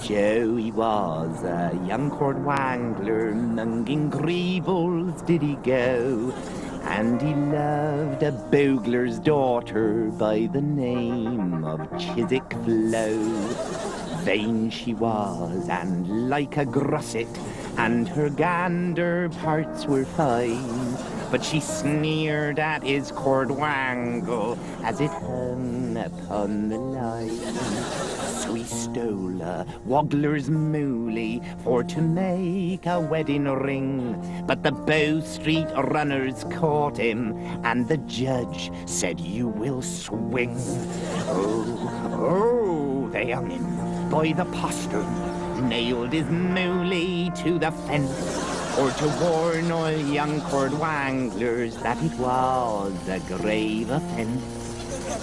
Joe, he was a young court wangler, among greebles did he go, and he loved a bogler's daughter by the name of Chiswick Flo. Vain she was, and like a grosset, and her gander parts were fine, but she sneered at his cord wangle as it hung upon the line. So he stole a waggler's mooly for to make a wedding ring, but the Bow Street runners caught him, and the judge said, "You will swing." Oh, they hung him by the postern, nailed his mooly to the fence, or to warn all young cord wanglers that it was a grave offence.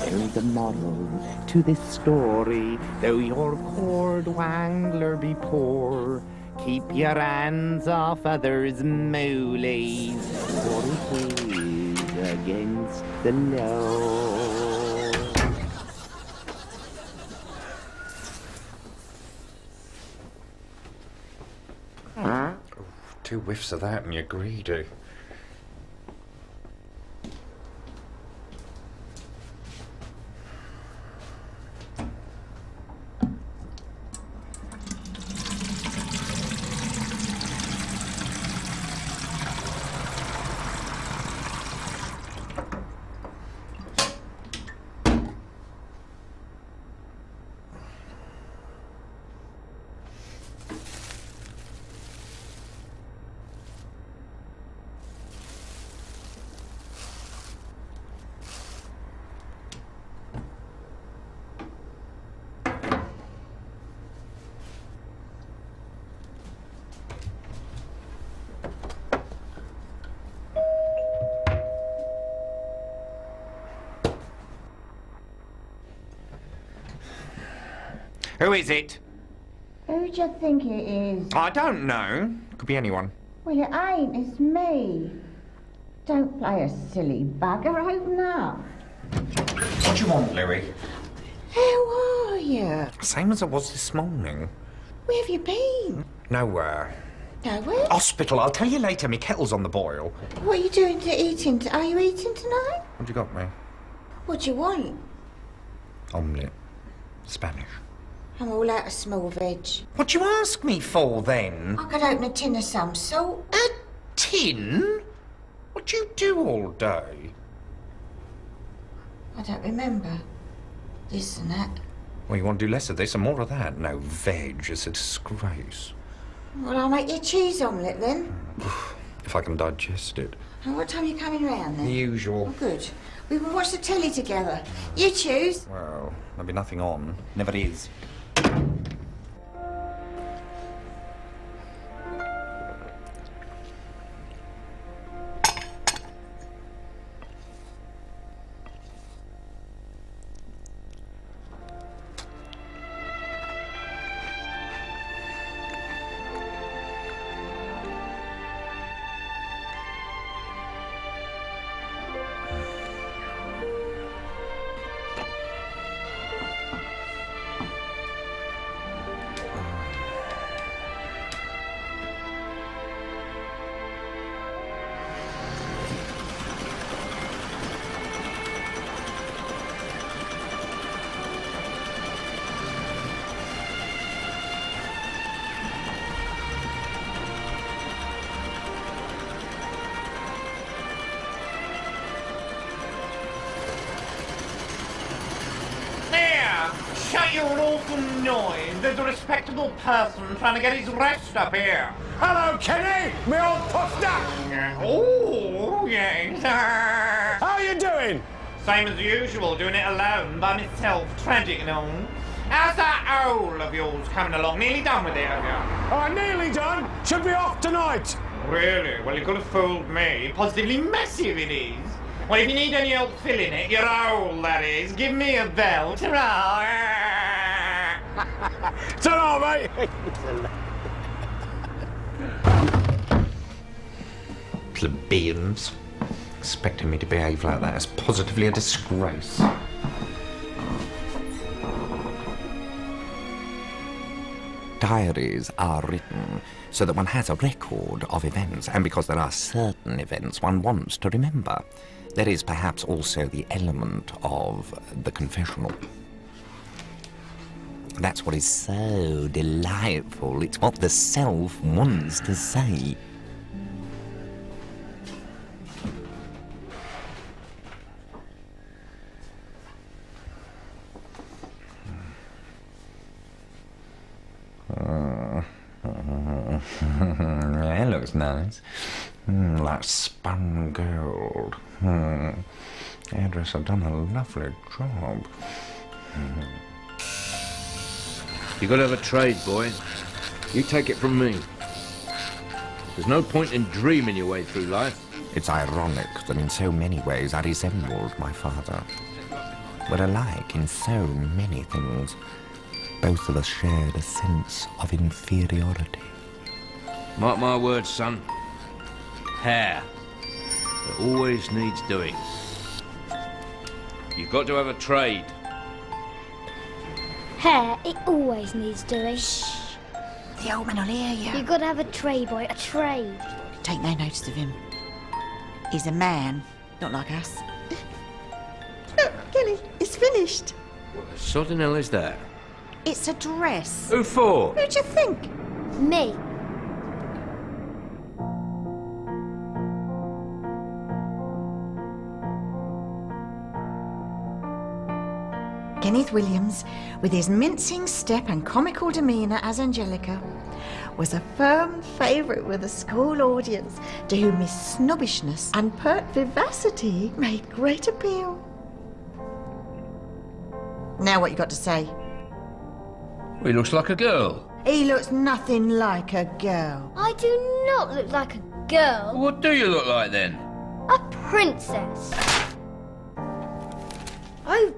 There's a moral to this story, though your cord wangler be poor, keep your hands off others' moolies, for it is against the law. Oh, 2 whiffs of that and you're greedy. Who is it? Who do you think it is? I don't know. Could be anyone. Well, it ain't. It's me. Don't play a silly bugger. Open up. What do you want, Louis? How are you? Same as I was this morning. Where have you been? Nowhere. Nowhere? Hospital. I'll tell you later. My kettle's on the boil. What are you doing to eating? Are you eating tonight? What you got me? What do you want? Omelette. Spanish. I'm all out of small veg. What do you ask me for, then? I could open a tin of some sort. A tin? What do you do all day? I don't remember. This and that. Well, you want to do less of this and more of that? No, veg is a disgrace. Well, I'll make you a cheese omelette then. If I can digest it. And what time are you coming round then? The usual. Oh, good. We will watch the telly together. You choose. Well, there'll be nothing on. Never is. Shut your awful noise. There's a respectable person trying to get his rest up here. Hello, Kenny, me old puffer. Oh, yes. How are you doing? Same as usual, doing it alone, by myself, tragic and all. How's that owl of yours coming along? Nearly done with it, have you? Oh, nearly done. Should be off tonight. Really? Well, you could have fooled me. Positively massive it is. Well, if you need any help filling it, your owl, that is, give me a bell. Ta-ra! Ta-ra, mate. Plebeians. Expecting me to behave like that is positively a disgrace. Diaries are written so that one has a record of events, and because there are certain events one wants to remember. There is perhaps also the element of the confessional. That's what is so delightful. It's what the self wants to say. Yeah, it looks nice. Like spun gold. Hairdresser done a lovely job. You gotta have a trade, boy. You take it from me. There's no point in dreaming your way through life. It's ironic that in so many ways I resembled my father. We're alike in so many things. Both of us shared a sense of inferiority. Mark my words, son. Hair. It always needs doing. You've got to have a trade. Hair, it always needs doing. Shh. The old man will hear you. You've got to have a trade, boy, a trade. Take no notice of him. He's a man, not like us. Look, Kelly, it's finished. What the sod in hell is that? It's a dress. Who for? Who'd you think? Me. Kenneth Williams, with his mincing step and comical demeanour as Angelica, was a firm favourite with the school audience, to whom his snobbishness and pert vivacity made great appeal. Now what you got to say? Well, he looks like a girl. He looks nothing like a girl. I do not look like a girl. What do you look like then? A princess. Oh,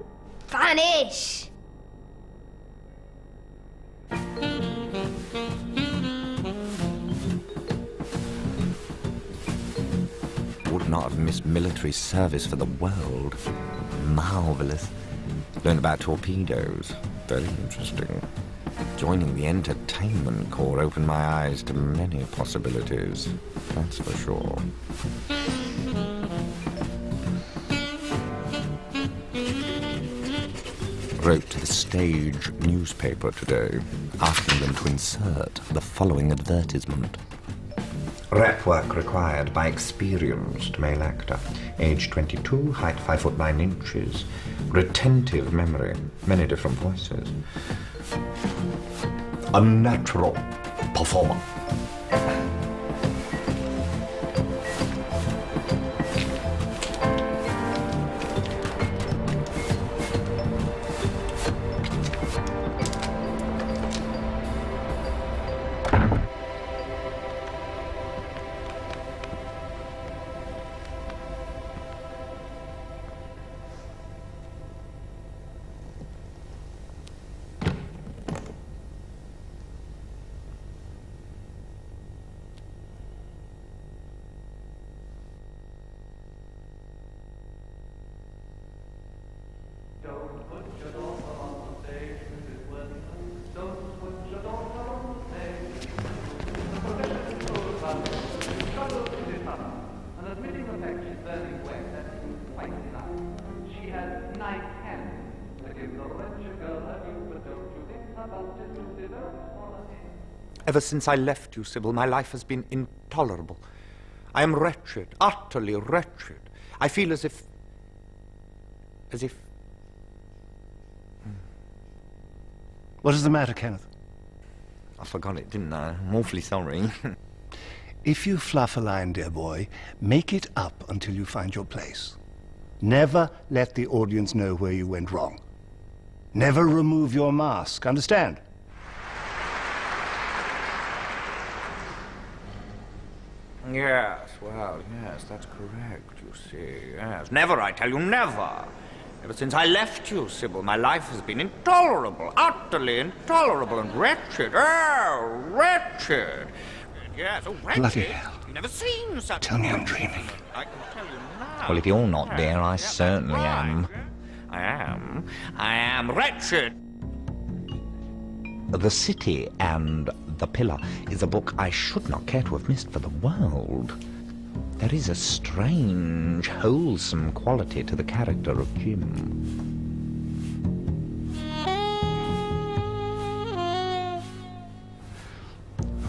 vanish! Would not have missed military service for the world. Marvellous. Learned about torpedoes. Very interesting. Joining the entertainment corps opened my eyes to many possibilities. That's for sure. Wrote to the stage newspaper today, asking them to insert the following advertisement. Rep work required by experienced male actor. Age 22, height 5'9", retentive memory, many different voices. A natural performer. Ever since I left you, Sybil, my life has been intolerable. I am wretched, utterly wretched. I feel as if... What is the matter, Kenneth? I forgot it, didn't I? I'm awfully sorry. If you fluff a line, dear boy, make it up until you find your place. Never let the audience know where you went wrong. Never remove your mask, understand? Yes, well, yes, that's correct, you see, yes. Never, I tell you, never. Ever since I left you, Sybil, my life has been intolerable, utterly intolerable and wretched. Oh, wretched. Yes, oh, wretched. Bloody hell. You've never seen such... Tell me I'm dreaming. I can tell you now. Well, if you're not there, I certainly am. I am wretched. The City and the Pillar is a book I should not care to have missed for the world. There is a strange, wholesome quality to the character of Jim.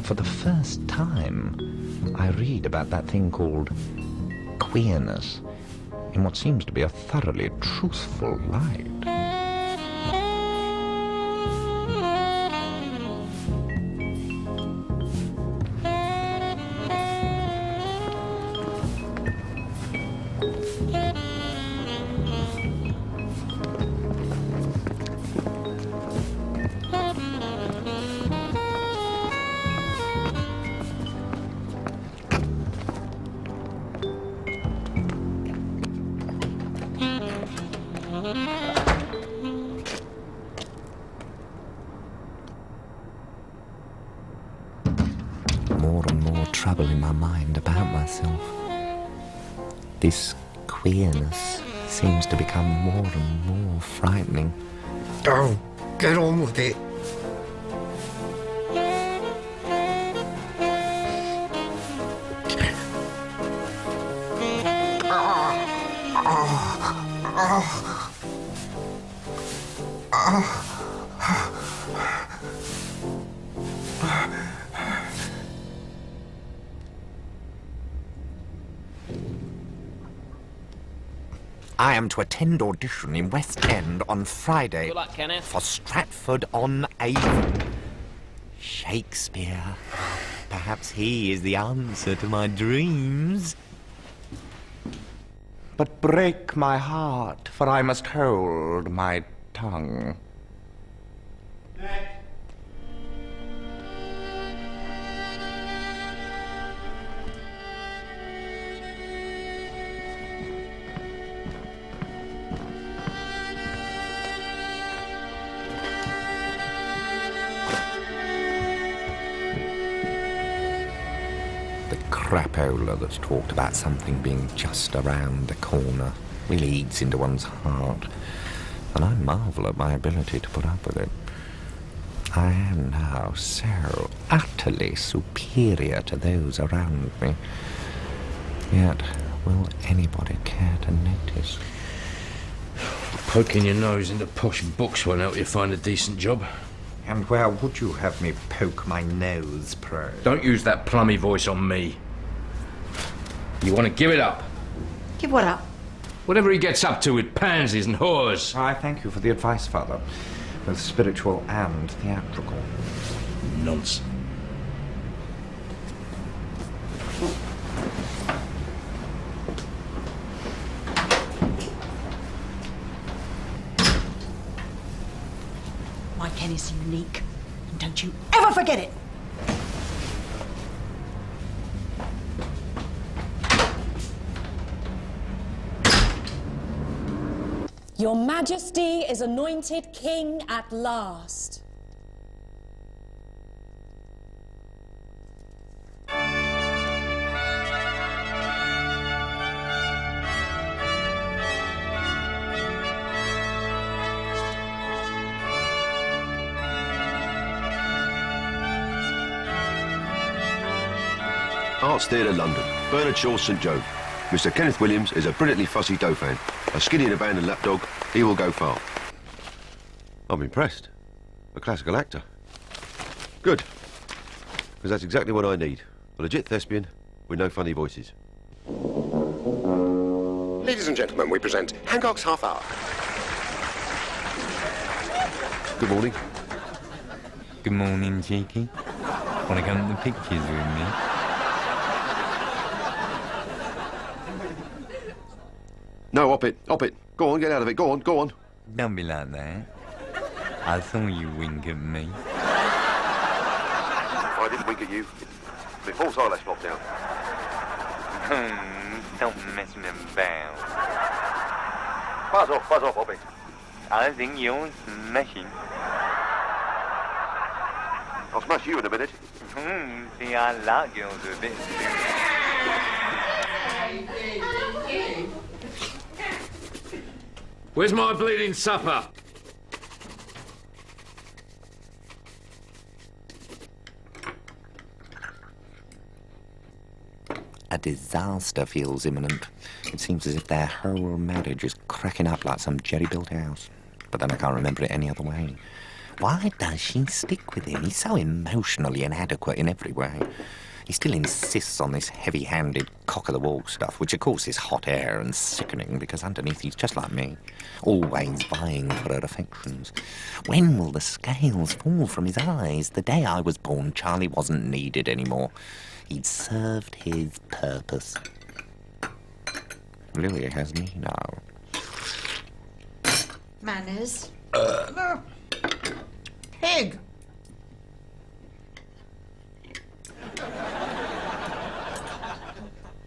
For the first time, I read about that thing called queerness in what seems to be a thoroughly truthful light. More and more trouble in my mind about myself. This queerness seems to become more and more frightening. Oh, get on with it. I am to attend audition in West End on Friday. Good luck, Kenneth. For Stratford-on-Avon. Shakespeare. Perhaps he is the answer to my dreams. But break my heart, for I must hold my tongue. Crapola that's talked about something being just around the corner really eats into one's heart, and I marvel at my ability to put up with it. I am now so utterly superior to those around me. Yet, will anybody care to notice? Poking your nose into posh books won't help you find a decent job. And where would you have me poke my nose, Pro? Don't use that plummy voice on me. You want to give it up? Give what up? Whatever he gets up to with pansies and whores. I thank you for the advice, Father, both spiritual and theatrical. Nonsense. My Ken is unique, and don't you ever forget it! Your Majesty is anointed king at last. Arts Theatre, London. Bernard Shaw, St Joe. Mr. Kenneth Williams is a brilliantly fussy Dauphin. A skinny and abandoned lapdog, he will go far. I'm impressed. A classical actor. Good. Because that's exactly what I need. A legit thespian with no funny voices. Ladies and gentlemen, we present Hancock's Half Hour. Good morning. Good morning, Cheeky. Want to come to the pictures with me? No, op it. Go on, get out of it. Go on. Don't be like that. I saw you wink at me. I didn't wink at you. My false eyelash popped down. Don't mess me about. Buzz off, Bobby. I think you're smashing. I'll smash you in a minute. See, I like girls a bit. Where's my bleeding supper? A disaster feels imminent. It seems as if their whole marriage is cracking up like some jerry-built house. But then I can't remember it any other way. Why does she stick with him? He's so emotionally inadequate in every way. He still insists on this heavy-handed, cock-of-the-walk stuff, which of course is hot air and sickening, because underneath he's just like me, always vying for her affections. When will the scales fall from his eyes? The day I was born, Charlie wasn't needed anymore. He'd served his purpose. Lily has me now. Manners. Pig!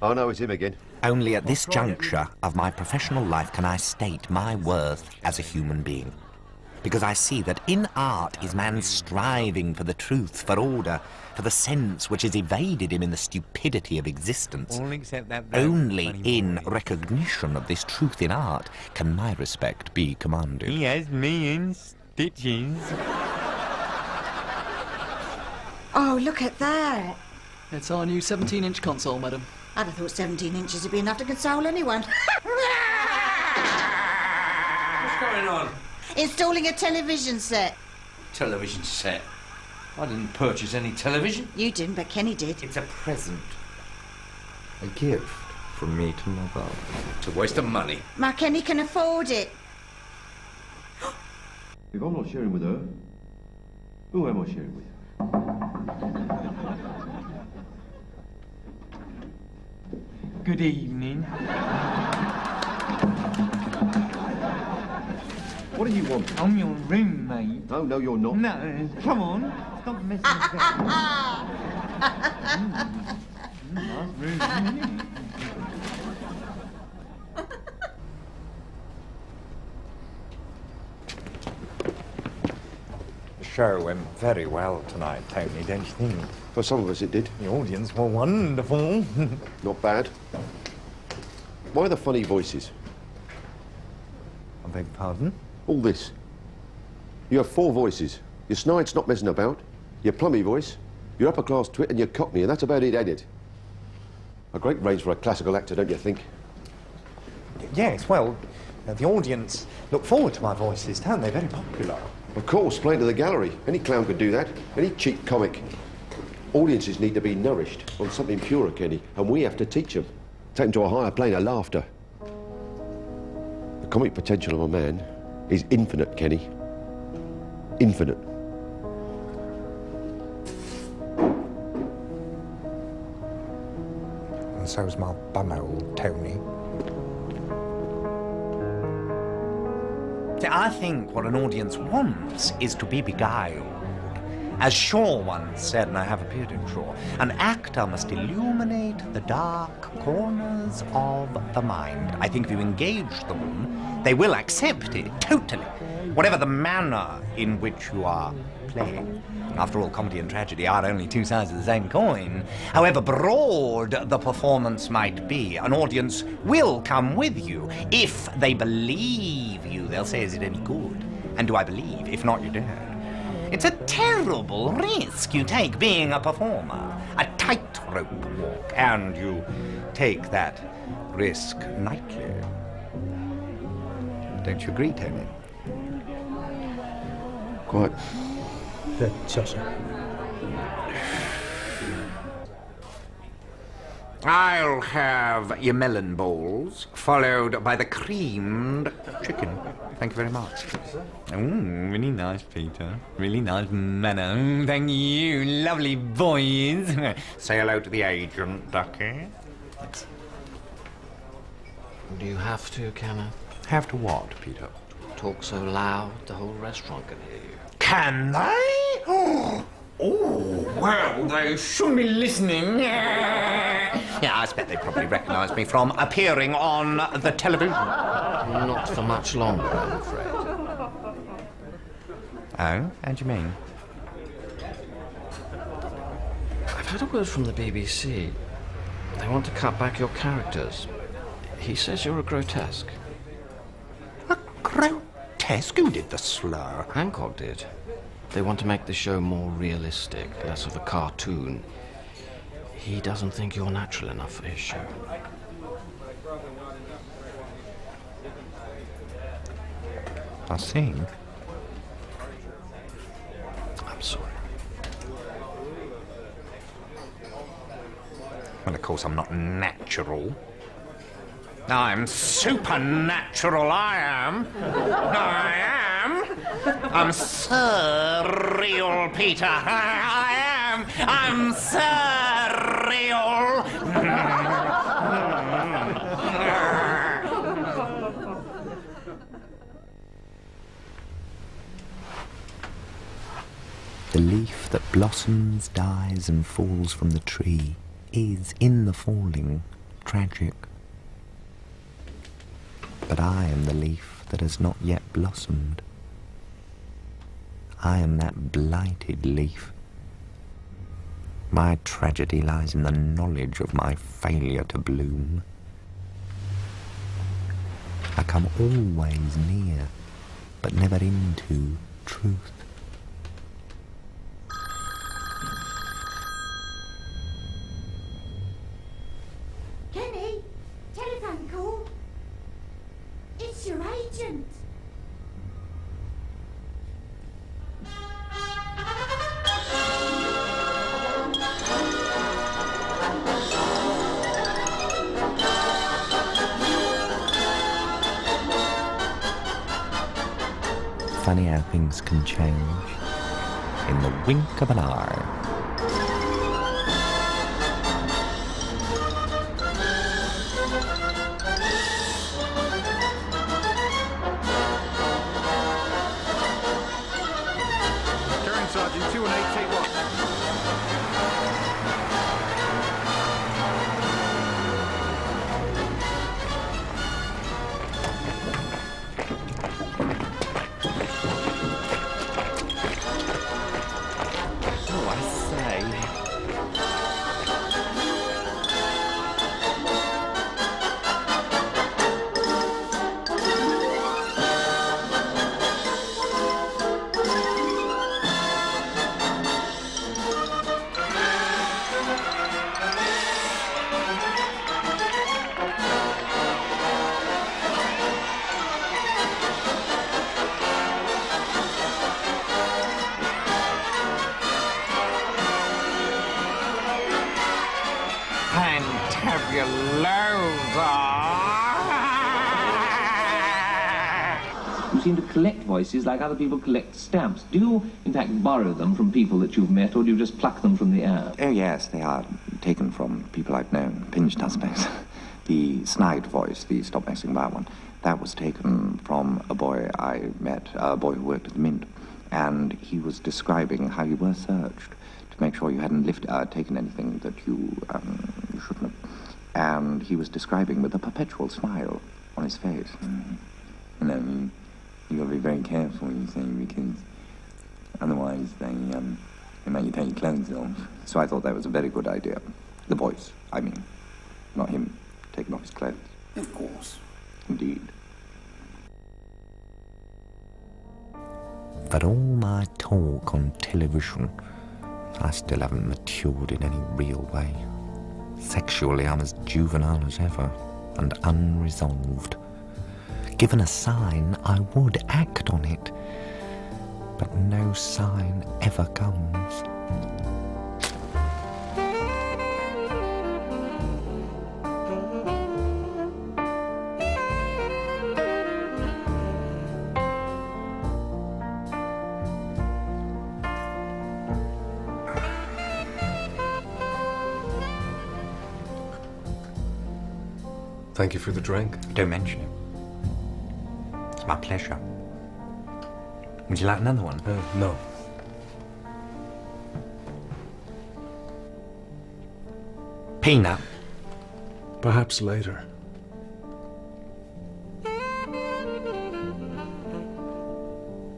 Oh, no, it's him again. Only at this juncture of my professional life can I state my worth as a human being. Because I see that in art is man striving for the truth, for order, for the sense which has evaded him in the stupidity of existence. All except that Only in recognition of this truth in art can my respect be commanded. He has me in stitches. Oh, look at that. It's our new 17-inch console, madam. I'd have thought 17 inches would be enough to console anyone. What's going on? Installing a television set. Television set? I didn't purchase any television. You didn't, but Kenny did. It's a present. A gift from me to Mother. It's a waste of money. My Kenny can afford it. If I'm not sharing with her, who am I sharing with? Good evening. What do you want? I'm your roommate. No, no, you're not. No, come on. Stop messing around. Nice room, isn't it? The show went very well tonight, Tony, don't you think? For some of us it did. The audience were wonderful. Not bad. Why the funny voices? I beg your pardon? All this. You have 4 voices. Your snide's not messing about. Your plummy voice, your upper-class twit and your cockney, and that's about it, ain't it? A great range for a classical actor, don't you think? Yes, well, the audience look forward to my voices, don't they? Very popular. Of course, playing to the gallery. Any clown could do that. Any cheap comic. Audiences need to be nourished on something purer, Kenny, and we have to teach them. Take them to a higher plane of laughter. The comic potential of a man is infinite, Kenny. Infinite. And so's my bumhole, Tony. See, I think what an audience wants is to be beguiled. As Shaw once said, and I have appeared in Shaw, an actor must illuminate the dark corners of the mind. I think if you engage them, they will accept it, totally. Whatever the manner in which you are playing. After all, comedy and tragedy are only 2 sides of the same coin. However broad the performance might be, an audience will come with you. If they believe you, they'll say, is it any good? And do I believe? If not, you're dead. It's a terrible risk you take being a performer. A tightrope walk, and you take that risk nightly. Don't you agree, Tony? Quite. I'll have your melon balls, followed by the creamed chicken. Thank you very much. Oh, really nice, Peter. Really nice manner. Thank you, lovely boys. Say hello to the agent, Ducky. Thanks. Do you have to, Kenneth? Have to what, Peter? Talk so loud the whole restaurant can hear you. Can they? Oh, well, they shouldn't be listening. Yeah, I expect they probably recognise me from appearing on the television. Not for much longer, I'm afraid. Oh, how do you mean? I've had a word from the BBC. They want to cut back your characters. He says you're a grotesque. A grotesque? Who did the slur? Hancock did. They want to make the show more realistic, less of a cartoon. He doesn't think you're natural enough for his show. I see. I'm sorry. Well, of course, I'm not natural. I'm supernatural, I am. I am. I'm surreal, Peter. I am. I'm surreal. The leaf that blossoms, dies, and falls from the tree is, in the falling, tragic. But I am the leaf that has not yet blossomed. I am that blighted leaf. My tragedy lies in the knowledge of my failure to bloom. I come always near, but never into truth. Kenny, telephone call. It's your agent. Funny how things can change in the wink of an eye. Sergeant, 2 and 8, take one. Oh, I say. You seem to collect voices like other people collect stamps. Do you, in fact, borrow them from people that you've met, or do you just pluck them from the air? Oh, yes, they are taken from people I've known, pinched aspects. The snide voice, the stop messing about one, that was taken from a boy I met, a boy who worked at the Mint, and he was describing how you were searched to make sure you hadn't taken anything that you shouldn't have. And he was describing with a perpetual smile on his face. You know, you got to be very careful, you see, because otherwise they make you take your clothes off. So I thought that was a very good idea. The voice, I mean, not him taking off his clothes. Of course. Indeed. For all my talk on television, I still haven't matured in any real way. Sexually, I'm as juvenile as ever, and unresolved. Given a sign, I would act on it, but no sign ever comes. Thank you for the drink. Don't mention it. It's my pleasure. Would you like another one? No. Peanut. Perhaps later.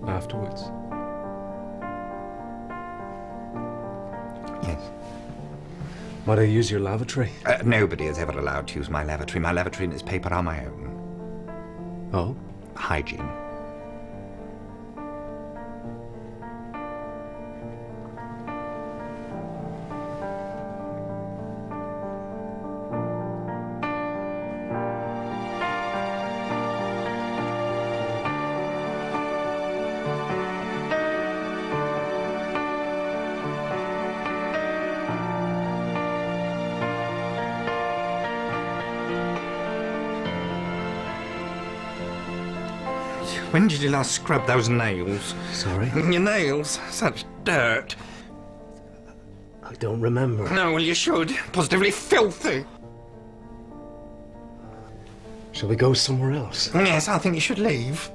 Afterwards. Yes. Might I use your lavatory? Nobody is ever allowed to use my lavatory. My lavatory is paper on my own. Oh? Hygiene. When did you last scrub those nails? Sorry? Your nails? Such dirt. I don't remember. No, well, you should. Positively filthy. Shall we go somewhere else? Yes, I think you should leave.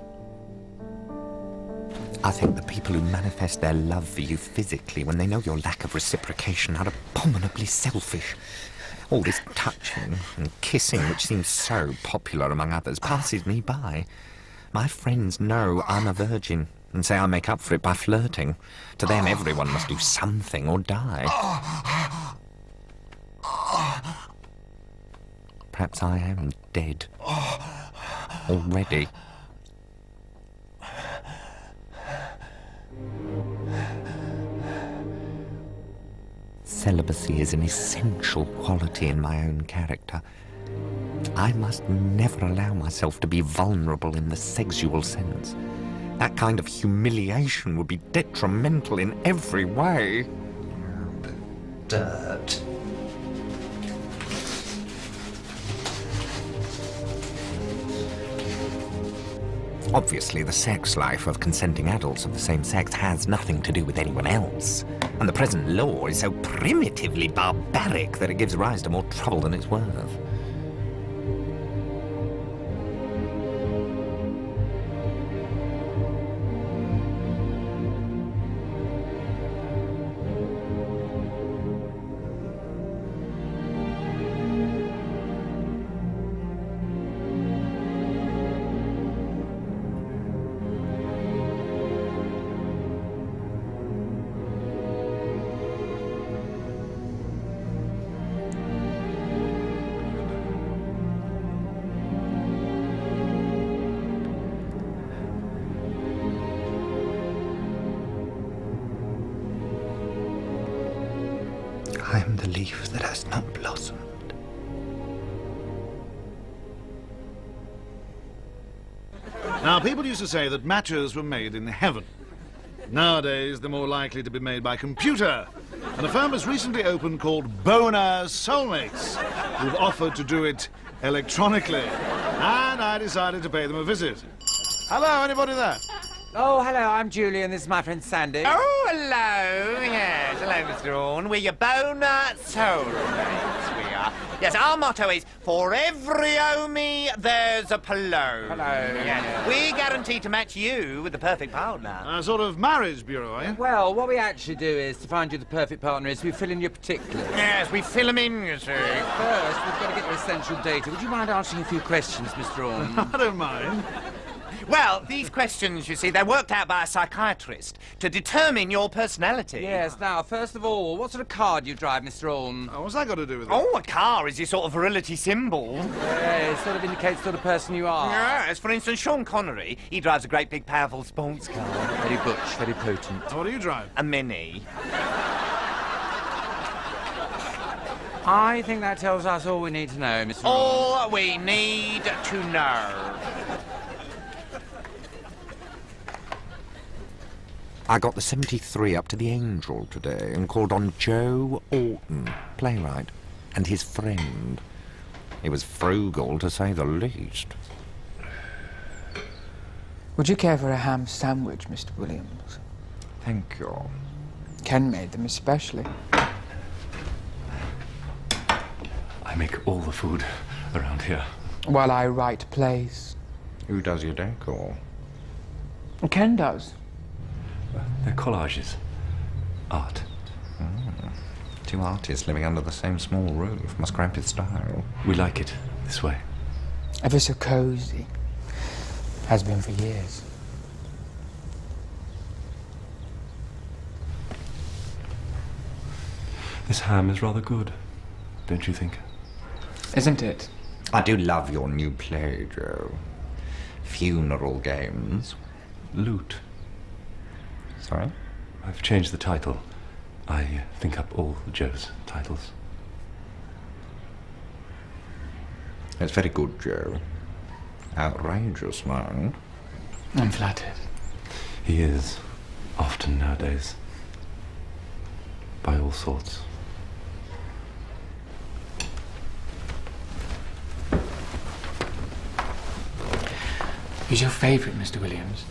I think the people who manifest their love for you physically when they know your lack of reciprocation are abominably selfish. All this touching and kissing, which seems so popular among others, passes me by. My friends know I'm a virgin and say I make up for it by flirting. To them, everyone must do something or die. Perhaps I am dead. Already. Celibacy is an essential quality in my own character. I must never allow myself to be vulnerable in the sexual sense. That kind of humiliation would be detrimental in every way. Dirt. Obviously, the sex life of consenting adults of the same sex has nothing to do with anyone else. And the present law is so primitively barbaric that it gives rise to more trouble than it's worth. I am the leaf that has not blossomed. Now, people used to say that matches were made in heaven. Nowadays, they're more likely to be made by computer. And a firm has recently opened called Boner Soulmates, who've offered to do it electronically. And I decided to pay them a visit. Hello, anybody there? Oh, hello, I'm Julian. This is my friend Sandy. Oh, hello. Yes, hello, Mr. Orne. We're your boner soulmates, we are. Yes, our motto is, for every Omi, there's a Palone. Hello. Yes. We guarantee to match you with the perfect partner. A sort of marriage bureau, eh? Well, what we actually do is, to find you the perfect partner, is we fill in your particulars. Yes, we fill them in, you see. First, we've got to get your essential data. Would you mind answering a few questions, Mr. Orne? I don't mind. Well, these questions, you see, they're worked out by a psychiatrist to determine your personality. Yes, now, first of all, what sort of car do you drive, Mr. Orne? Oh, what's that got to do with it? Oh, a car is your sort of virility symbol. Yeah, it sort of indicates the sort of person you are. Yes, for instance, Sean Connery, he drives a great big powerful sports car. Very butch, very potent. What do you drive? A Mini. I think that tells us all we need to know, Mr. Orne. All we need to know. I got the 73 up to the Angel today and called on Joe Orton, playwright, and his friend. He was frugal, to say the least. Would you care for a ham sandwich, Mr. Williams? Thank you. Ken made them especially. I make all the food around here. While I write plays. Who does your decor? Ken does. They're collages. Art. Two artists living under the same small roof. Must cramp his style. We like it this way. Ever so cosy. Has been for years. This ham is rather good, don't you think? Isn't it? I do love your new play, Joe. Funeral Games. Loot. Sorry? I've changed the title. I think up all Joe's titles. It's very good, Joe. Outrageous, mind. I'm flattered. He is, often nowadays. By all sorts. Who's your favourite, Mr. Williams?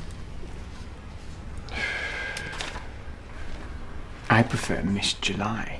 I prefer Miss July.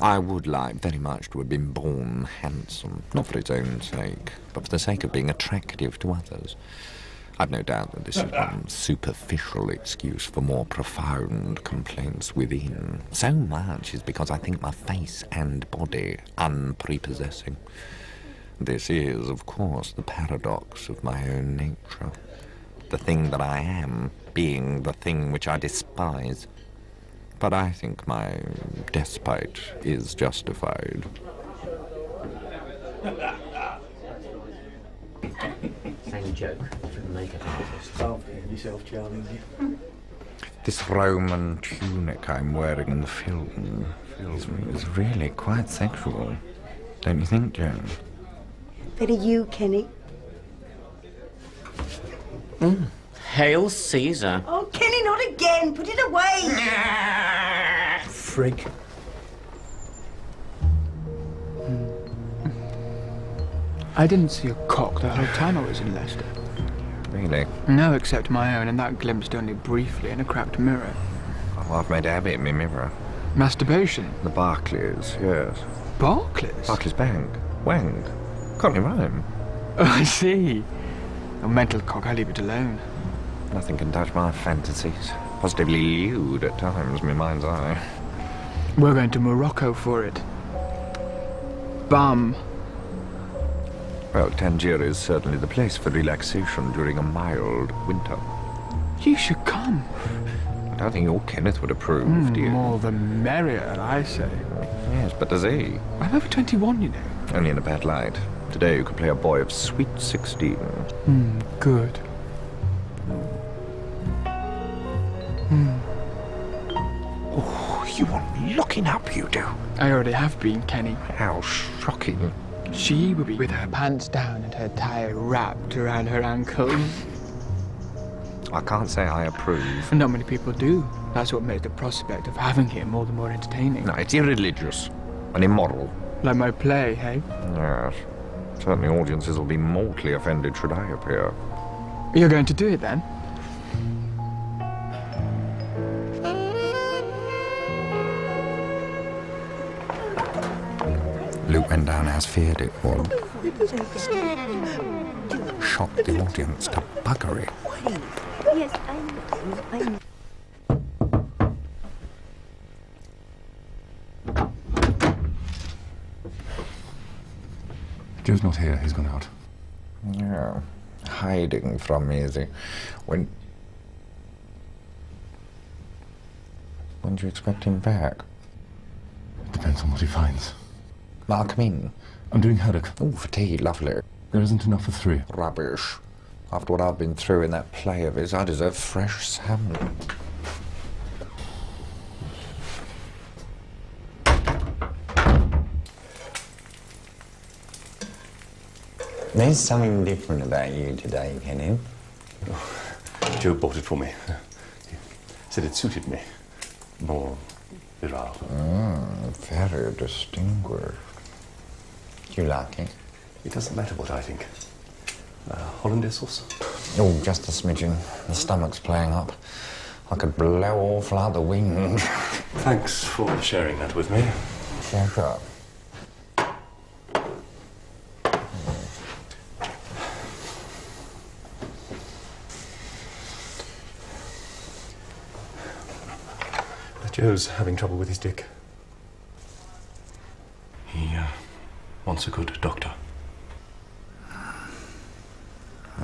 I would like very much to have been born handsome, not for its own sake, but for the sake of being attractive to others. I've no doubt that this is one superficial excuse for more profound complaints within. So much is because I think my face and body unprepossessing. This is, of course, the paradox of my own nature. The thing that I am being the thing which I despise. But I think my despite is justified. Same joke for the makeup artist. Oh, yourself, charming. This Roman tunic I'm wearing in the film is really quite sexual. Don't you think, Joan? That are you, Kenny? Hail Caesar. Oh, Kenny, not again. Put it away. Freak. I didn't see a cock the whole time I was in Leicester. Really? No, except my own, and that glimpsed only briefly in a cracked mirror. Oh, I've made a habit in my mirror. Masturbation? The Barclays, yes. Barclays? Barclays Bank. Wang. Can't you rhyme? Oh, I see. A mental cock, I leave it alone. Nothing can touch my fantasies. Positively lewd at times, my mind's eye. We're going to Morocco for it. Bum. Well, Tangier is certainly the place for relaxation during a mild winter. You should come. I don't think your Kenneth would approve, do you? More the merrier, I say. Yes, but does he? I'm over 21, you know. Only in a bad light. Today you could play a boy of sweet 16. Good. Oh, you want me looking up, you do? I already have been, Kenny. How shocking. She would be with her pants down and her tie wrapped around her ankles. I can't say I approve. And not many people do. That's what makes the prospect of having him all the more entertaining. No, it's irreligious and immoral. Like my play, hey? Yes. Certainly audiences will be mortally offended should I appear. You're going to do it, then? Luke went down as feared it would. Shocked the audience to buggery. Yes, I know. Joe's not here. He's gone out. Yeah. Hiding from me, is he? When do you expect him back? It depends on what he finds. Mark, come in. I'm doing haddock. Oh, for tea, lovely. There isn't enough for 3. Rubbish. After what I've been through in that play of his, I deserve fresh salmon. There's something different about you today, Kenneth. Joe bought it for me. He said it suited me. More virile. Very distinguished. Do you like it? It doesn't matter what I think. Hollandaise sauce? Oh, just a smidgen. The stomach's playing up. I could blow off like the wind. Thanks for sharing that with me. Shut up. Joe's having trouble with his dick. He wants a good doctor.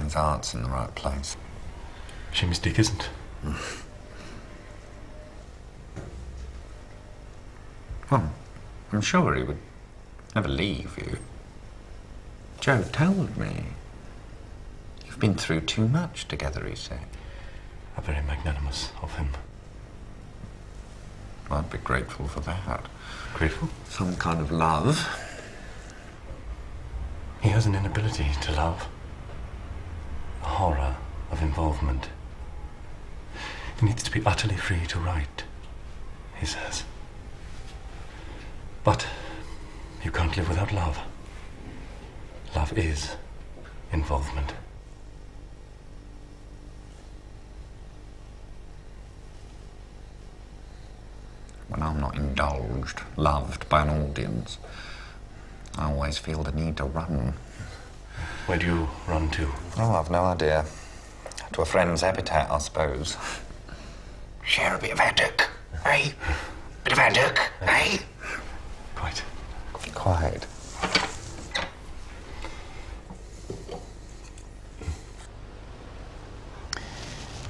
His heart's in the right place. Shame his dick isn't. Well, I'm sure he would never leave you. Joe told me. You've been through too much together, he said. How very magnanimous of him. I'd be grateful for that. Grateful? Some kind of love. He has an inability to love. A horror of involvement. He needs to be utterly free to write, he says. But you can't live without love. Love is involvement. When I'm not indulged, loved by an audience, I always feel the need to run. Where do you run to? Oh, I've no idea. To a friend's habitat, I suppose. Share a bit of haddock, eh? Bit of haddock, eh? Quite. Quite.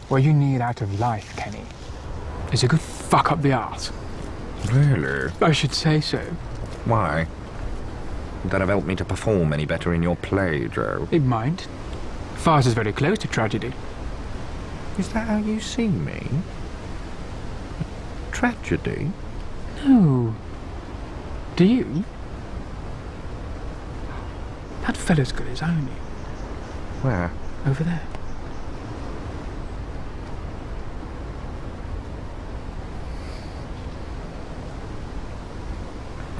What you need out of life, Kenny, is a good fuck up the arse. Really? I should say so. Why? Would that have helped me to perform any better in your play, Joe? It might. Farce is very close to tragedy. Is that how you see me? A tragedy? No. Do you? That fella's got his own. Where? Over there.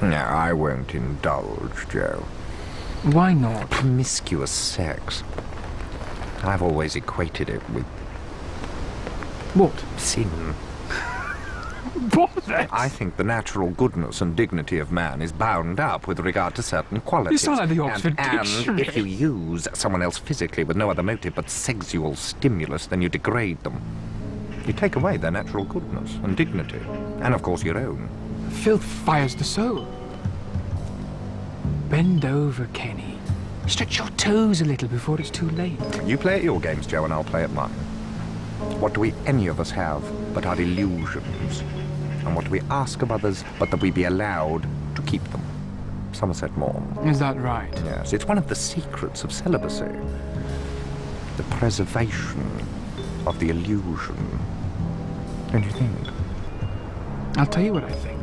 No, I won't indulge, Joe. Why not? Promiscuous sex. I've always equated it with... What? Sin. What then? I think the natural goodness and dignity of man is bound up with regard to certain qualities. You sound like the Oxford and Dictionary. if you use someone else physically with no other motive but sexual stimulus, then you degrade them. You take away their natural goodness and dignity, and of course your own. Filth fires the soul. Bend over, Kenny. Stretch your toes a little before it's too late. You play at your games, Joe, and I'll play at mine. What do we, any of us, have but our illusions? And what do we ask of others but that we be allowed to keep them? Somerset Maugham. Is that right? Yes, it's one of the secrets of celibacy. The preservation of the illusion. Don't you think? I'll tell you what I think.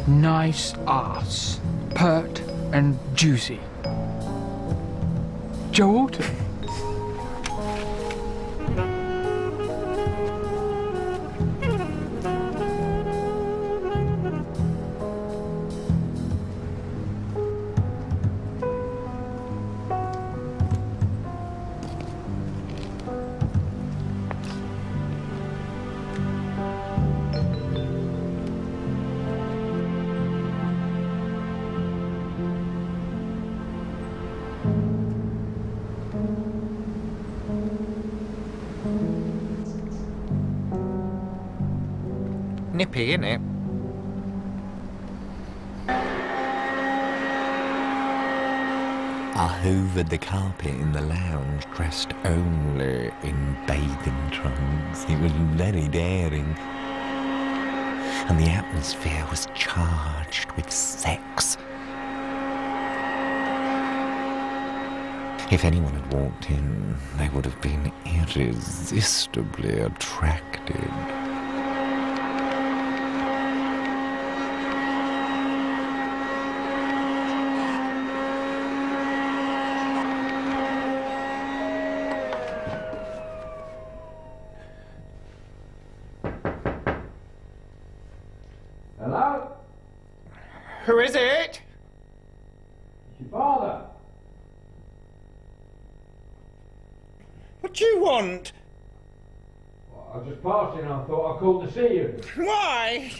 Nice arse, pert and juicy. Joe Orton. Nippy, innit? I hoovered the carpet in the lounge, dressed only in bathing trunks. It was very daring. And the atmosphere was charged with sex. If anyone had walked in, they would have been irresistibly attracted. Hello? Who is it? It's your father. What do you want? I was just passing. I thought I'd call to see you. Why?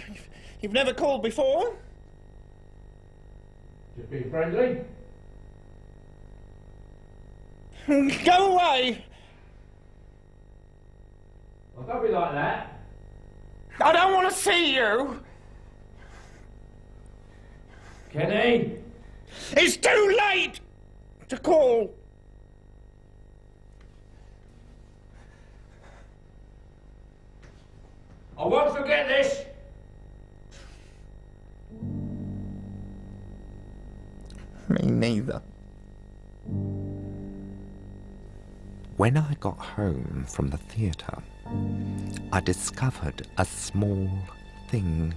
You've never called before? Just being friendly. Go away! Well, don't be like that. I don't want to see you! Kenny? It's too late to call. I won't forget this. Me neither. When I got home from the theatre, I discovered a small thing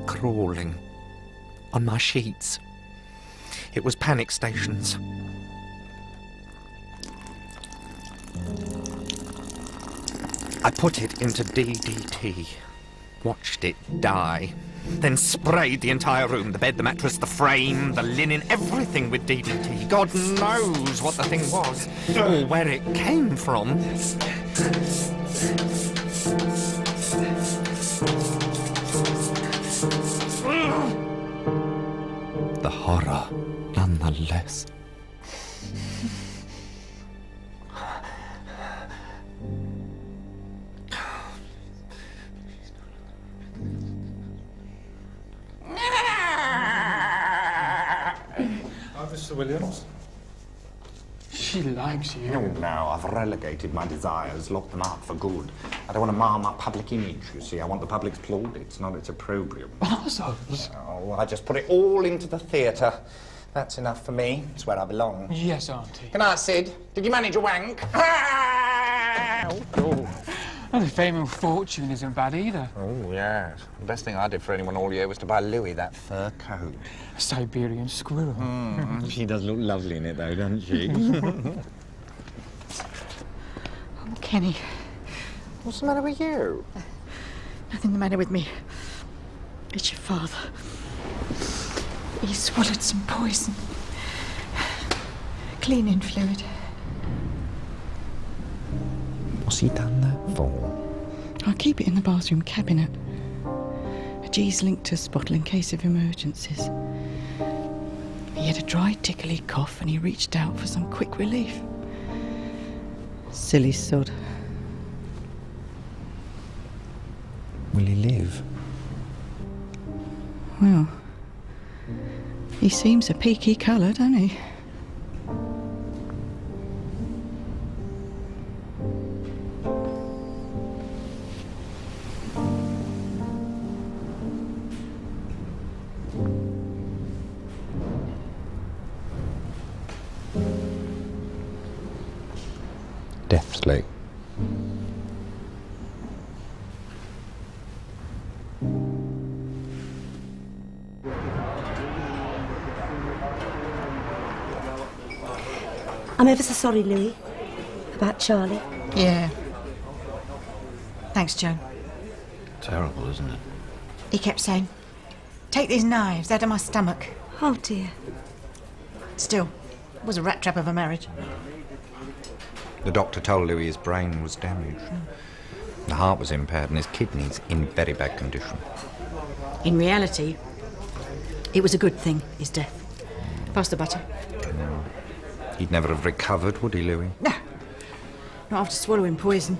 crawling on my sheets. It was Panic Stations. I put it into DDT, watched it die, then sprayed the entire room, the bed, the mattress, the frame, the linen, everything with DDT. God knows what the thing was, or where it came from. The horror, nonetheless. Mr. Williams? She likes you. No, I've relegated my desires, locked them up for good. I don't want to mar my public image, you see. I want the public's plaudits, not its opprobrium. Buzzers? Oh, I just put it all into the theatre. That's enough for me. It's where I belong. Yes, Auntie. Good night, Sid. Did you manage a wank? And the fame and fortune isn't bad either. Oh, yes. The best thing I did for anyone all year was to buy Louis that fur coat. A Siberian squirrel. She does look lovely in it, though, doesn't she? Oh, Kenny. What's the matter with you? Nothing the matter with me. It's your father. He swallowed some poison. Cleaning fluid. What's he done that for? I'll keep it in the bathroom cabinet. A G's Linctus bottle in case of emergencies. He had a dry, tickly cough and he reached out for some quick relief. Silly sod. Will he live? Well, he seems a peaky colour, doesn't he? Deathly. I'm ever so sorry, Louis, about Charlie. Yeah. Thanks, Joan. Terrible, isn't it? He kept saying, take these knives out of my stomach. Oh, dear. Still, it was a rat trap of a marriage. The doctor told Louis his brain was damaged. The heart was impaired and his kidneys in very bad condition. In reality, it was a good thing, his death. Pass the butter. He'd never have recovered, would he, Louis? No. Not after swallowing poison.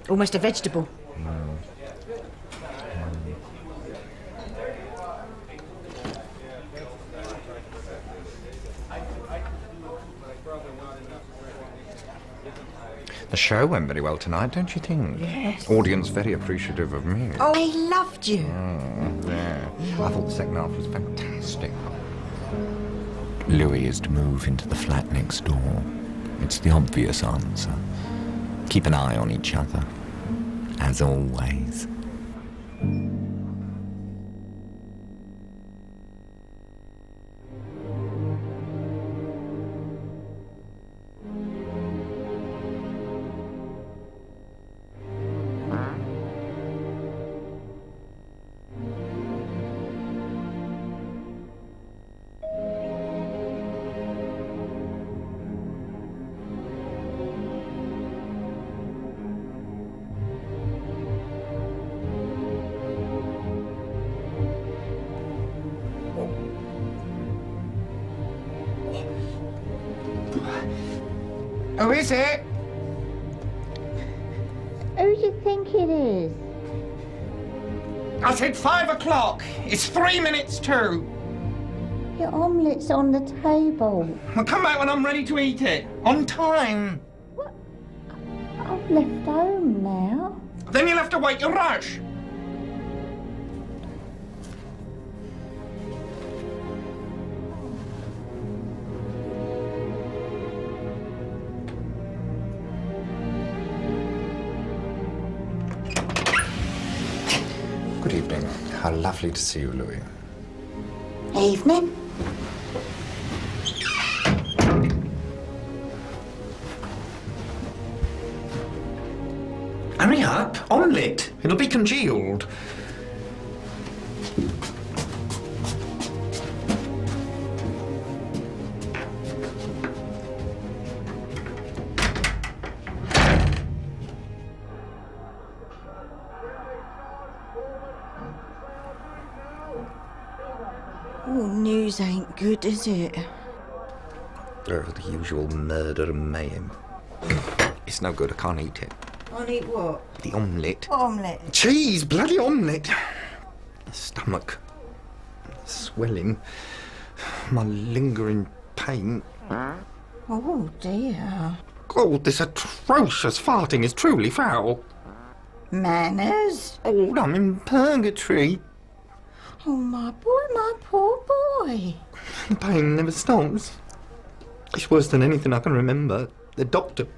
Almost a vegetable. The show went very well tonight, don't you think? Yes. Audience very appreciative of me. Oh, he loved you. Yeah. I thought the second half was fantastic. Louis is to move into the flat next door. It's the obvious answer. Keep an eye on each other, as always. Who is it? Who do you think it is? I said 5 o'clock. It's 3 minutes to. Your omelette's on the table. Well, come back when I'm ready to eat it. On time. I've left home now. Then you'll have to wait your rush. Good evening. How lovely to see you, Louis. Evening. Hurry up. Omelette. It'll be congealed. Oh, news ain't good, is it? Oh, the usual murder and mayhem. It's no good, I can't eat it. Can't eat what? The omelette. Omelette. Cheese, bloody omelette. Stomach. Swelling. My lingering pain. Oh, dear. Oh, this atrocious farting is truly foul. Manners? Oh, I'm in purgatory. Oh, my boy, my poor boy. The pain never stops. It's worse than anything I can remember. The doctor,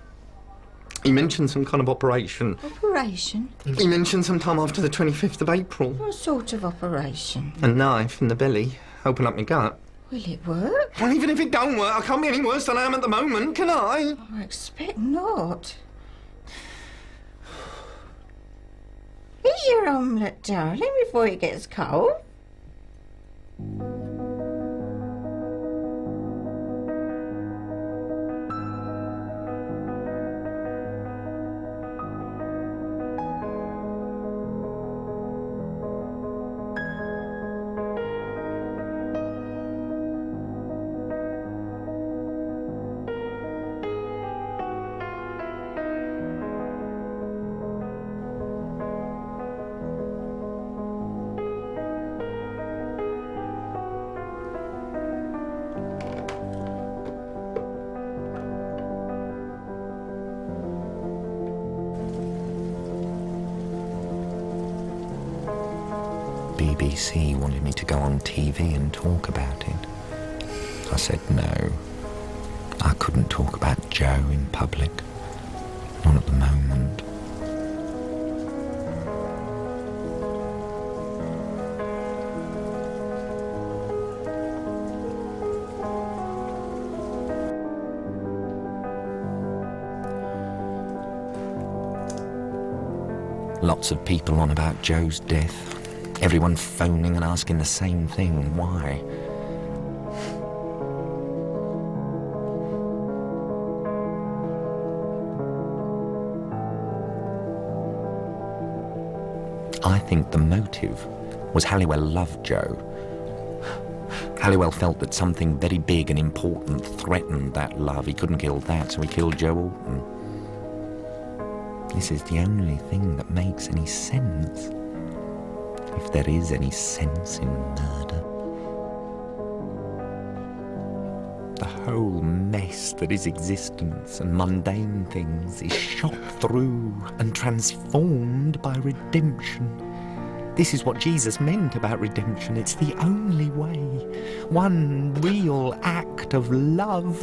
he mentioned some kind of operation. Operation? He mentioned sometime after the 25th of April. What sort of operation? A knife in the belly, open up my gut. Will it work? Well, even if it don't work, I can't be any worse than I am at the moment, can I? I expect not. Eat your omelette, darling, before it gets cold. BBC wanted me to go on TV and talk about it. I said no. I couldn't talk about Joe in public. Not at the moment. Lots of people on about Joe's death. Everyone phoning and asking the same thing. Why? I think the motive was Halliwell loved Joe. Halliwell felt that something very big and important threatened that love. He couldn't kill that, so he killed Joe Alton. This is the only thing that makes any sense. If there is any sense in murder. The whole mess that is existence and mundane things is shot through and transformed by redemption. This is what Jesus meant about redemption. It's the only way. One real act of love.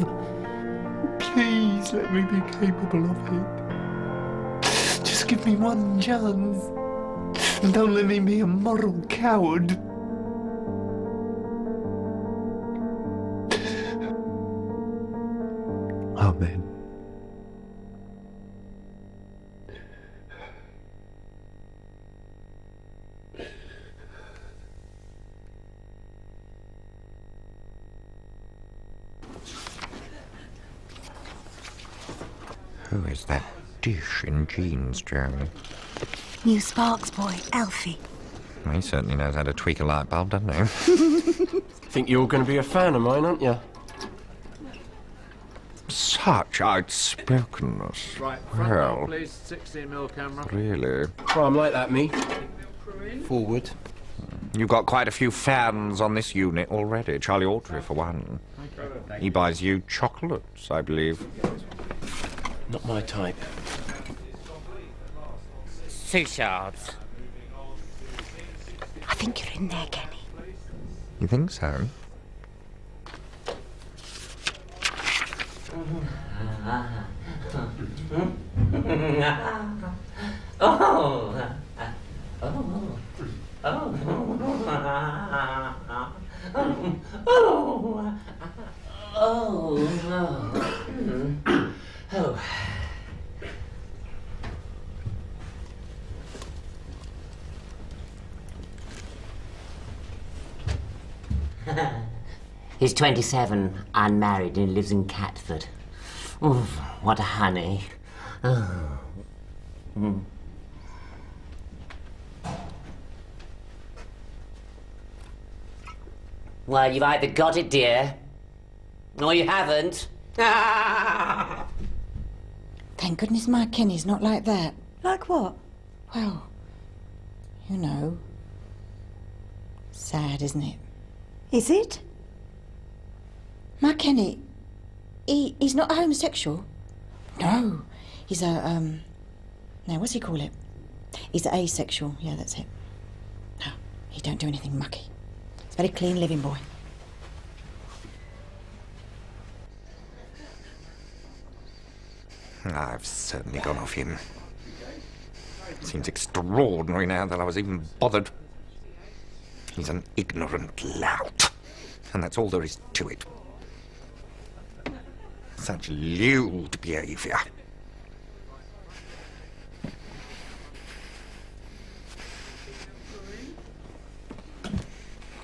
Please let me be capable of it. Just give me one chance. And don't let me be a moral coward. Amen. Who is that dish in jeans, Joe? New Sparks boy, Alfie. He certainly knows how to tweak a light bulb, doesn't he? Think you're going to be a fan of mine, aren't you? Such outspokenness. Right, front Well, row, please. 16mm camera. really. Oh, I'm like that, me. Forward. You've got quite a few fans on this unit already. Charlie Audrey, for one. He buys you chocolates, I believe. Not my type. Sous-chards. I think you're in there, Kenny. You think so? He's 27, unmarried, and lives in Catford. Oof, what a honey. Oh. Mm. Well, you've either got it, dear, or you haven't. Thank goodness my Kenny's not like that. Like what? Well, you know. Sad, isn't it? Is it? My Kenny, he's not homosexual. No, he's a, now what's he call it? He's asexual, yeah, that's it. No, he don't do anything mucky. He's a very clean living boy. I've certainly gone off him. Seems extraordinary now that I was even bothered. He's an ignorant lout, and that's all there is to it. Such lewd behaviour.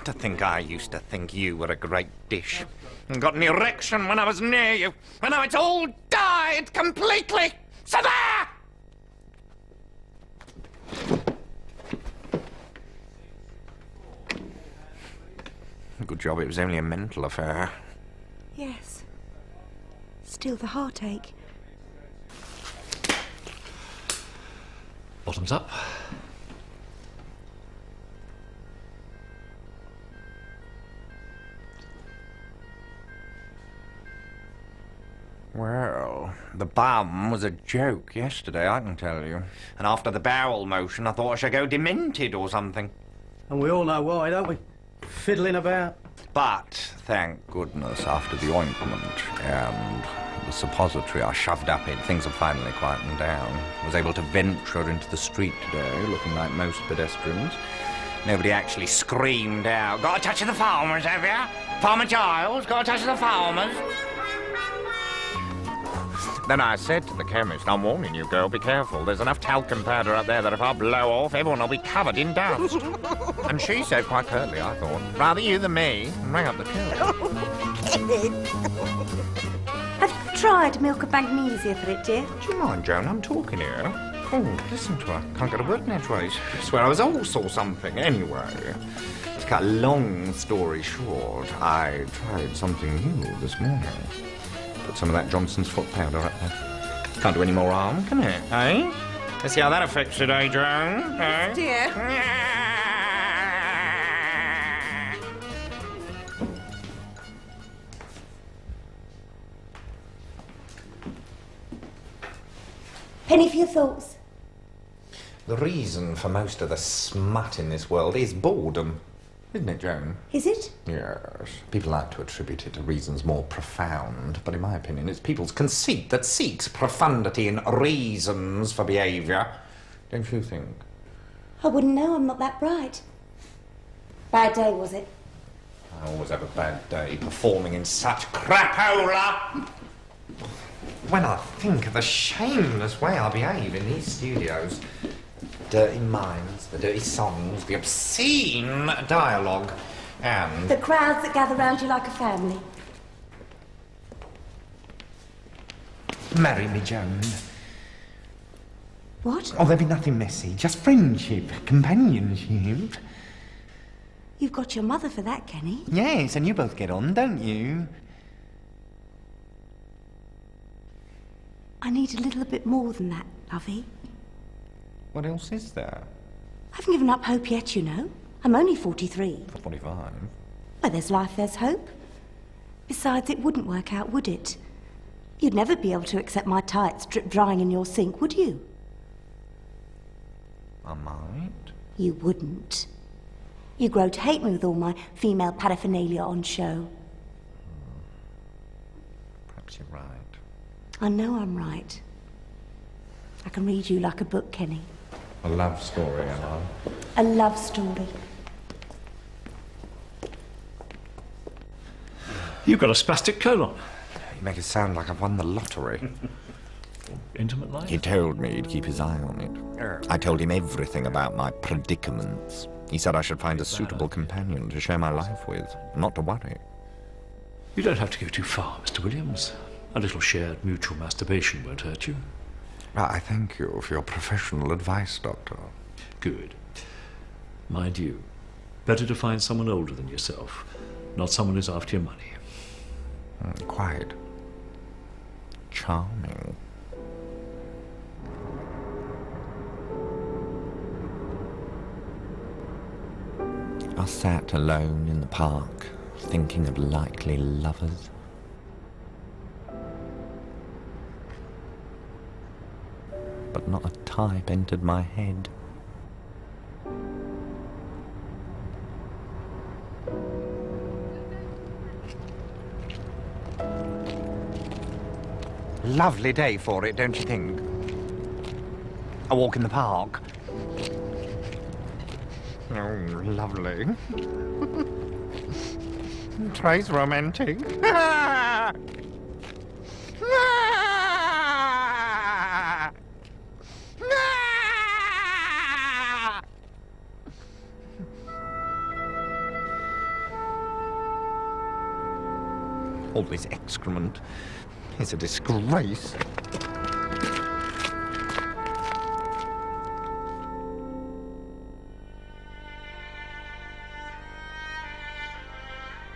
To think I used to think you were a great dish, and got an erection when I was near you, and now it's all died completely. So there! Good job it was only a mental affair. Yes. Still the heartache. Bottoms up. Well, the bum was a joke yesterday, I can tell you. And after the bowel motion, I thought I should go demented or something. And we all know why, don't we? Fiddling about. But, thank goodness, after the ointment and the suppository I shoved up it, things have finally quietened down. I was able to venture into the street today, looking like most pedestrians. Nobody actually screamed out, "Got a touch of the farmers, have you? Farmer Giles, got a touch of the farmers?" Then I said to the chemist, "I'm warning you, girl, be careful. There's enough talcum powder up there that if I blow off, everyone will be covered in dust." And she said quite curtly, I thought, "Rather you than me," and rang up the till. Kenneth! Have you tried milk of magnesia for it, dear? Do you mind, Joan? I'm talking here. Oh, listen to her. Can't get a word in edgeways. I swear I was also something. Anyway, to cut a long story short, I tried something new this morning. Put some of that Johnson's foot powder up there. Can't do any more harm, can it, eh? Let's see how that affects it, eh, Joan? Eh? Dear. Penny for your thoughts. The reason for most of the smut in this world is boredom. Isn't it, Joan? Is it? Yes. People like to attribute it to reasons more profound, but in my opinion, it's people's conceit that seeks profundity in reasons for behaviour. Don't you think? I wouldn't know, I'm not that bright. Bad day, was it? I always have a bad day performing in such crapola. When I think of the shameless way I behave in these studios, dirty minds, the dirty songs, the obscene dialogue, and... The crowds that gather round you like a family. Marry me, Joan. What? Oh, there'll be nothing messy, just friendship, companionship. You've got your mother for that, Kenny. Yes, and you both get on, don't you? need a little bit more than that, lovey. What else is there? I haven't given up hope yet, you know. I'm only 43. For 45. Where there's life, there's hope. Besides, it wouldn't work out, would it? You'd never be able to accept my tights drip drying in your sink, would you? I might. You wouldn't. You grow to hate me with all my female paraphernalia on show. Perhaps you're right. I know I'm right. I can read you like a book, Kenny. A love story, am I? A love story. You've got a spastic colon. You make it sound like I've won the lottery. Intimate life? He told me he'd keep his eye on it. I told him everything about my predicaments. He said I should find a suitable companion to share my life with, not to worry. You don't have to go too far, Mr. Williams. A little shared mutual masturbation won't hurt you. I thank you for your professional advice, Doctor. Good. Mind you, better to find someone older than yourself, not someone who's after your money. Quite. Charming. I sat alone in the park, thinking of likely lovers. But not a type entered my head. Lovely day for it, don't you think? A walk in the park. Oh, lovely. Trace romantic. All this excrement is a disgrace.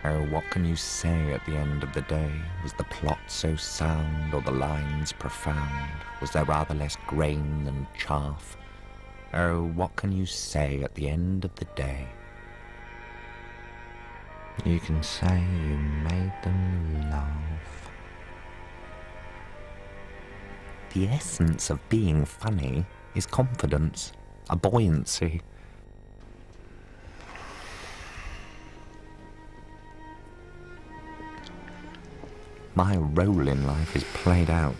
Oh, what can you say at the end of the day? Was the plot so sound or the lines profound? Was there rather less grain than chaff? Oh, what can you say at the end of the day? You can say you made them laugh. The essence of being funny is confidence, a buoyancy. My role in life is played out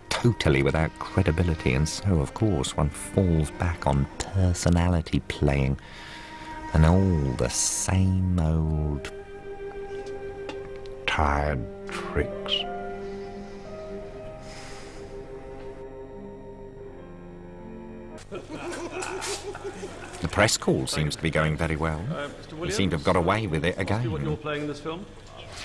totally without credibility, and so, of course, one falls back on personality playing and all the same old tired tricks. The press call seems to be going very well. You seem to have got away with it again. See what you're playing in this film?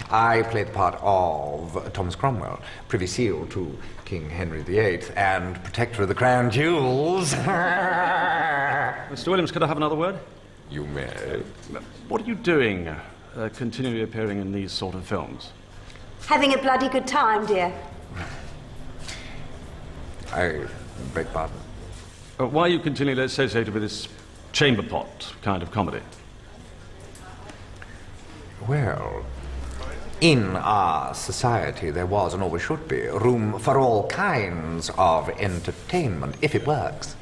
I played the part of Thomas Cromwell, Privy Seal to King Henry VIII and Protector of the Crown Jewels. Mr. Williams, could I have another word? You may. What are you doing, continually appearing in these sort of films? Having a bloody good time, dear. I beg pardon? Why are you continually associated with this chamber pot kind of comedy? Well, in our society there was, and always should be, room for all kinds of entertainment, if it works,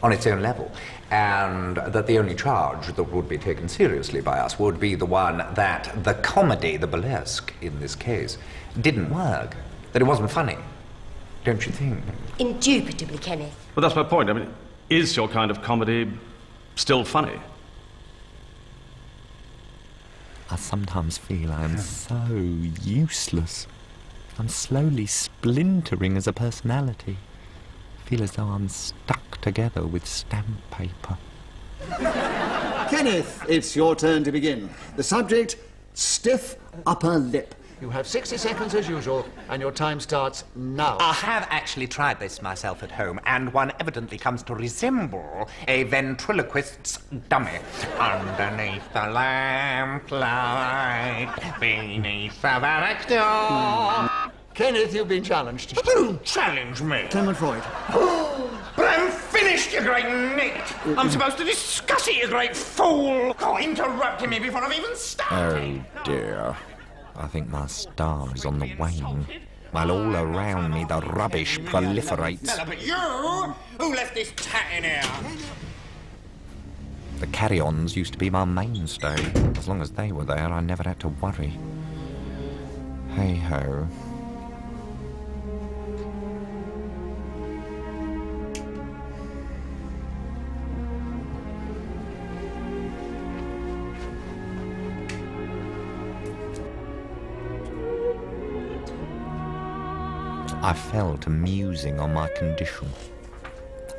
on its own level. And that the only charge that would be taken seriously by us would be the one that the comedy, the burlesque in this case, didn't work, that it wasn't funny. Don't you think? Indubitably, Kenneth. Well, that's my point. I mean, is your kind of comedy still funny? I sometimes feel I'm so useless. I'm slowly splintering as a personality. I feel as though I'm stuck together with stamp paper. Kenneth, it's your turn to begin. The subject, stiff upper lip. You have 60 seconds as usual, and your time starts now. I have actually tried this myself at home, and one evidently comes to resemble a ventriloquist's dummy. Underneath the lamplight, beneath the barrack door. Kenneth, you've been challenged. Who challenged me? Clement Freud. But I'm finished, you great nit! I'm supposed to discuss it, you great fool! Oh, interrupting me before I've even started! Oh dear. I think my star is on the wane. While all around me the rubbish proliferates. Fella, but you! Who left this tat in here? The carry-ons used to be my mainstay. As long as they were there, I never had to worry. Hey-ho. I fell to musing on my condition.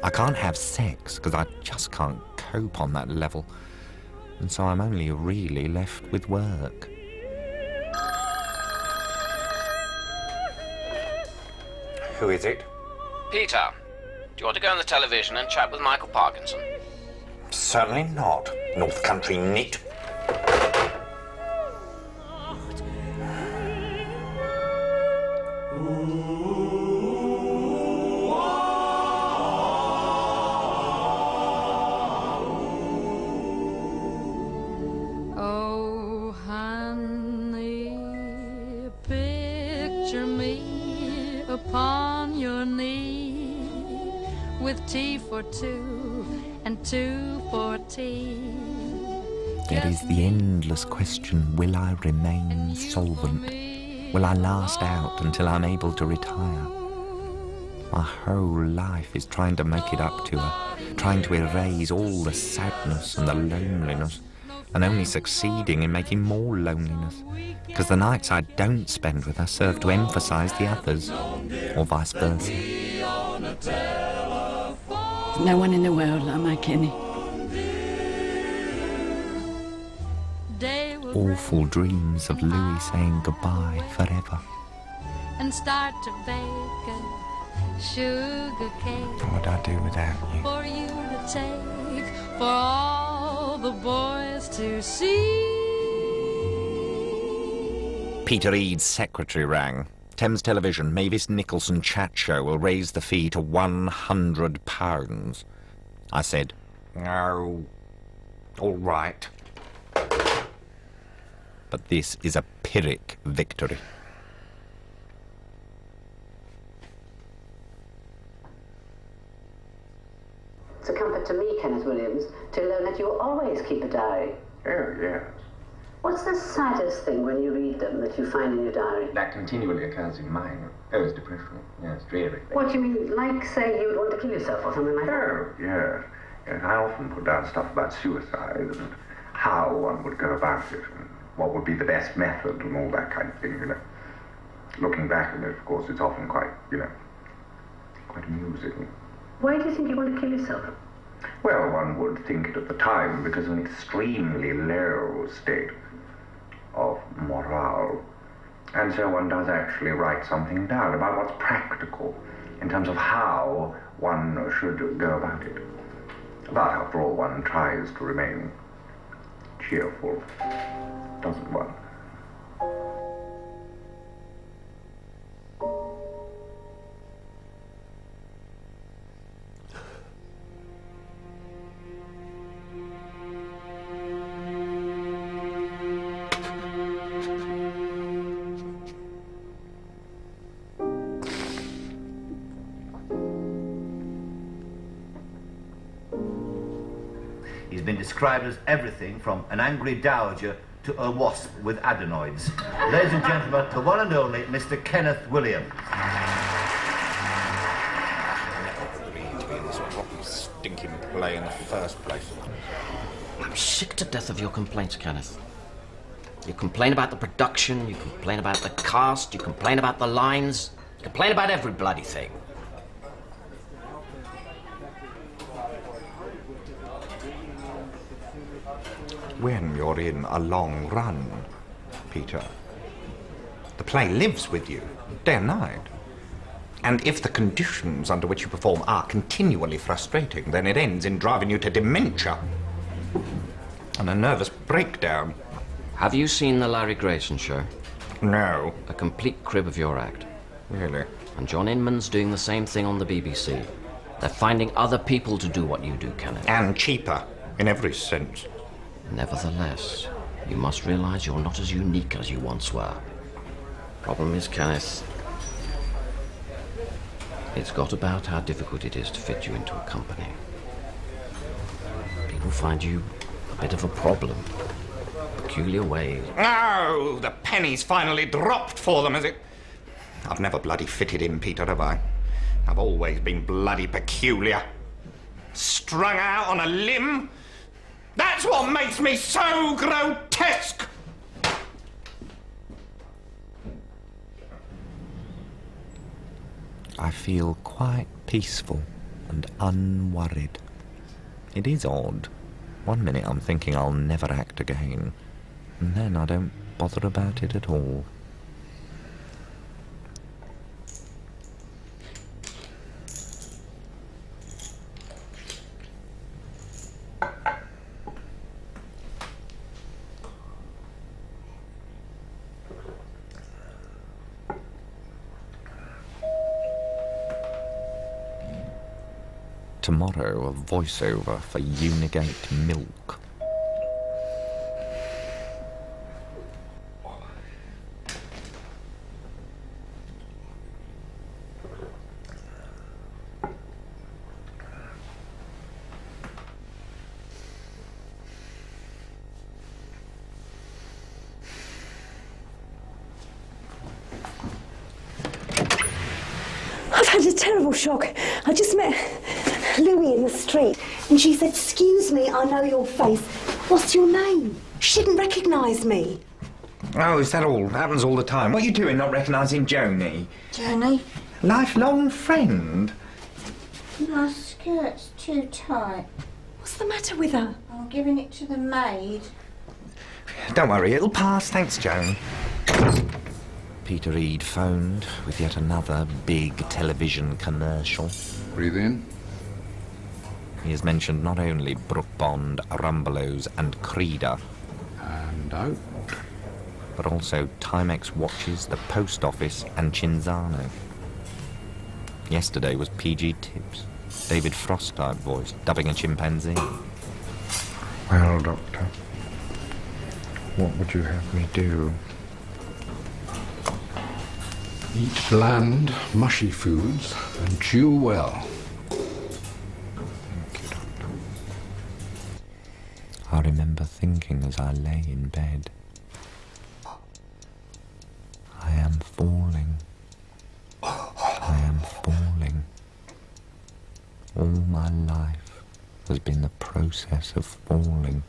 I can't have sex because I just can't cope on that level. And so I'm only really left with work. Who is it? Peter, do you want to go on the television and chat with Michael Parkinson? Certainly not, North Country nit. Oh, honey, picture me upon your knee with tea for two and two for tea. There is the endless question, will I remain solvent? Will I last out until I'm able to retire? My whole life is trying to make it up to her, trying to erase all the sadness and the loneliness, and only succeeding in making more loneliness, because the nights I don't spend with her serve to emphasise the others, or vice versa. No one in the world like my Kenny. Awful dreams of Louis saying goodbye forever. And start to bake a sugar cake. What would I do without you? For you to take, for all the boys to see. Peter Eade's secretary rang. Thames Television, Mavis Nicholson chat show will raise the fee to £100. I said, No. All right. but this is a Pyrrhic victory. It's a comfort to me, Kenneth Williams, to learn that you always keep a diary. Oh, yes. What's the saddest thing when you read them that you find in your diary? That continually occurs in mine. Oh, it's depression. Yes, dreary. What do you mean? Like, say, you would want to kill yourself or something like that? Oh, yes. Yes, I often put down stuff about suicide and how one would go about it and what would be the best method and all that kind of thing, you know. Looking back on it, of course, it's often quite, you know, quite amusing. Why do you think you want to kill yourself? Well, one would think it at the time because of an extremely low state of morale. And so one does actually write something down about what's practical in terms of how one should go about it. But after all, one tries to remain cheerful, doesn't one? He's been described as everything from an angry dowager to a wasp with adenoids. Ladies and gentlemen, the one and only Mr. Kenneth Williams. Stinking play in the first place. I'm sick to death of your complaints, Kenneth. You complain about the production, you complain about the cast, you complain about the lines, you complain about every bloody thing. When you're in a long run, Peter, the play lives with you, day and night. And if the conditions under which you perform are continually frustrating, then it ends in driving you to dementia and a nervous breakdown. Have you seen the Larry Grayson show? No. A complete crib of your act. Really? And John Inman's doing the same thing on the BBC. They're finding other people to do what you do, Kenneth. And cheaper, in every sense. Nevertheless, you must realize you're not as unique as you once were. Problem is, Kenneth, it's got about how difficult it is to fit you into a company. People find you a bit of a problem. Peculiar ways. Oh, the penny's finally dropped for them, has it? I've never bloody fitted in, Peter, have I? I've always been bloody peculiar. Strung out on a limb. That's what makes me so grotesque! I feel quite peaceful and unworried. It is odd. One minute I'm thinking I'll never act again, and then I don't bother about it at all. Tomorrow, a voiceover for Unigate Milk. I've had a terrible shock. I just met Louie in the street, and she said, "Excuse me, I know your face. What's your name?" She didn't recognise me. Oh, is that all? Happens all the time. What are you doing not recognising Joni? Joni? Lifelong friend? My skirt's too tight. What's the matter with her? I'm giving it to the maid. Don't worry, it'll pass. Thanks, Joan. Peter Reed phoned with yet another big television commercial. Breathe in. He has mentioned not only Brook Bond, Rumbelows and Creda, And out. but also Timex watches, the post office and Cinzano. Yesterday was PG Tips, David Frost-type voice, dubbing a chimpanzee. Well, Doctor, what would you have me do? Eat bland, mushy foods and chew well. I remember thinking as I lay in bed, I am falling. I am falling. All my life has been the process of falling.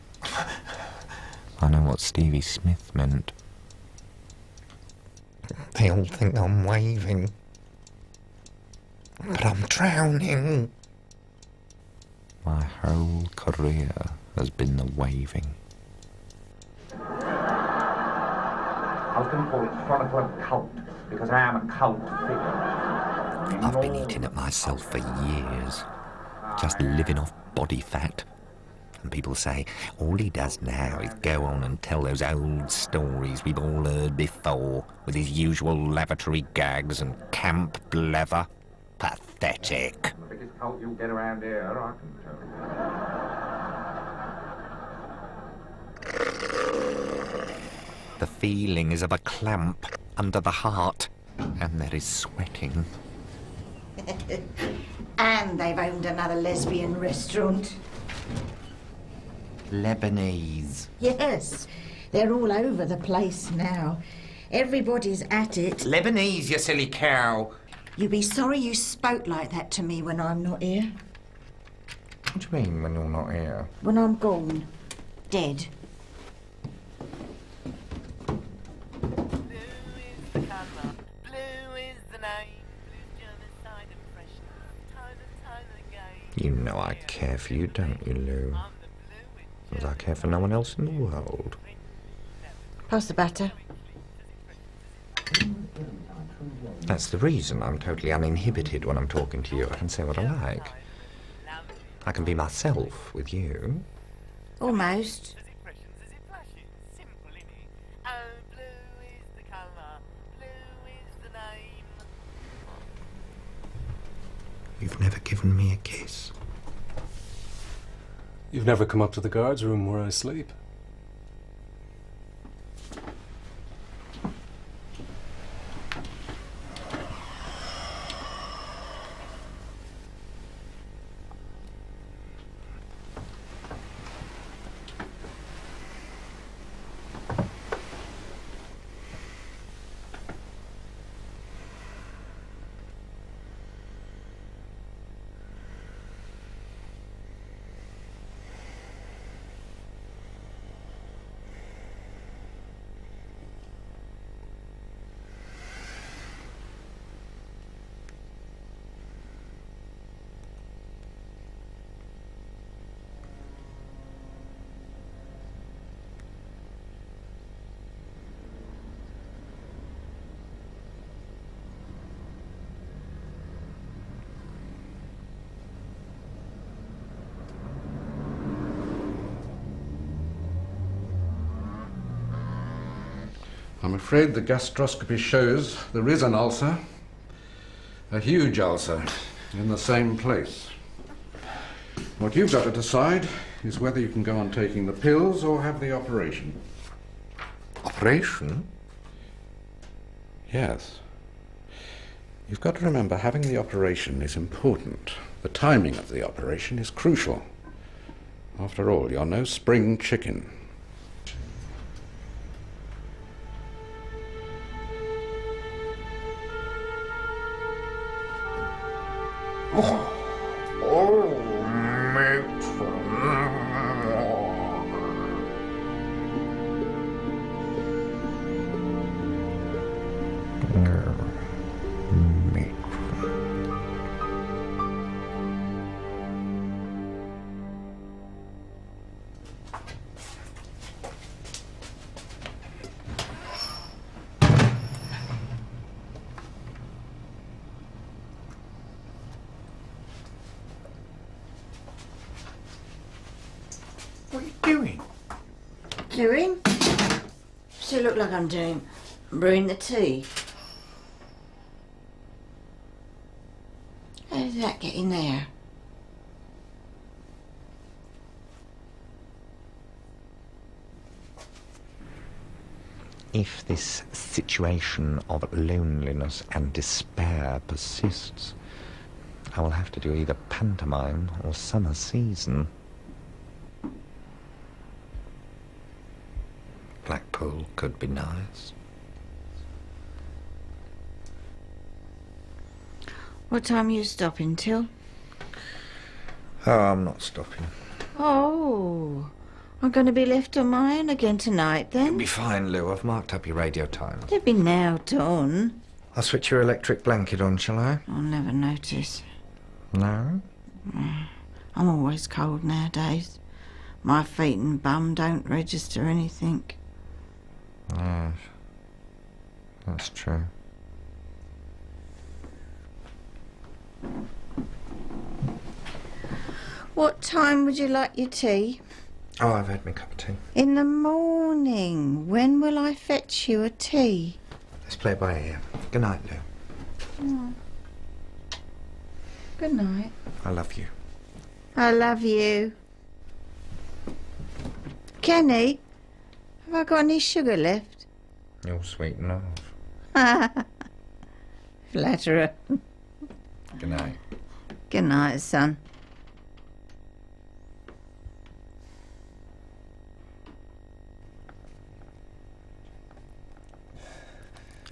I know what Stevie Smith meant. They all think I'm waving, but I'm drowning. My whole career has been the waving. I was going to call it Chronicle of Cult, because I am a cult figure. I've been eating at myself for years, just living off body fat. And people say, all he does now is go on and tell those old stories we've all heard before, with his usual lavatory gags and camp blether. Pathetic. The biggest cult you'll get around here, I can tell you. The feeling is of a clamp under the heart, and there is sweating. And they've owned another lesbian restaurant. Lebanese. Yes, they're all over the place now. Everybody's at it. Lebanese, you silly cow. You'd be sorry you spoke like that to me when I'm not here. What do you mean when you're not here? When I'm gone. Dead. You know I care for you, don't you, Lou? As I care for no one else in the world. Pass the batter. That's the reason I'm totally uninhibited when I'm talking to you. I can say what I like. I can be myself with you. Almost. You've never given me a kiss. You've never come up to the guard's room where I sleep. I'm afraid the gastroscopy shows there is an ulcer. A huge ulcer in the same place. What you've got to decide is whether you can go on taking the pills or have the operation. Operation? Yes. You've got to remember having the operation is important. The timing of the operation is crucial. After all, you're no spring chicken. What are you doing? Doing? Still look like I'm doing. Brewing the tea. How did that get in there? If this situation of loneliness and despair persists, I will have to do either pantomime or summer season. Blackpool could be nice. What time are you stopping till? Oh, I'm not stopping. Oh, I'm going to be left on my own again tonight then? You'll be fine, Lou. I've marked up your radio times. They'll be now done. I'll switch your electric blanket on, shall I? I'll never notice. No? I'm always cold nowadays. My feet and bum don't register anything. Yes, that's true. What time would you like your tea? Oh, I've had my cup of tea. In the morning. When will I fetch you a tea? Let's play it by ear. Good night, Lou. Oh. Good night. I love you. I love you. Kenny, have I got any sugar left? You're sweet enough. Flatterer. Good night. Good night, son.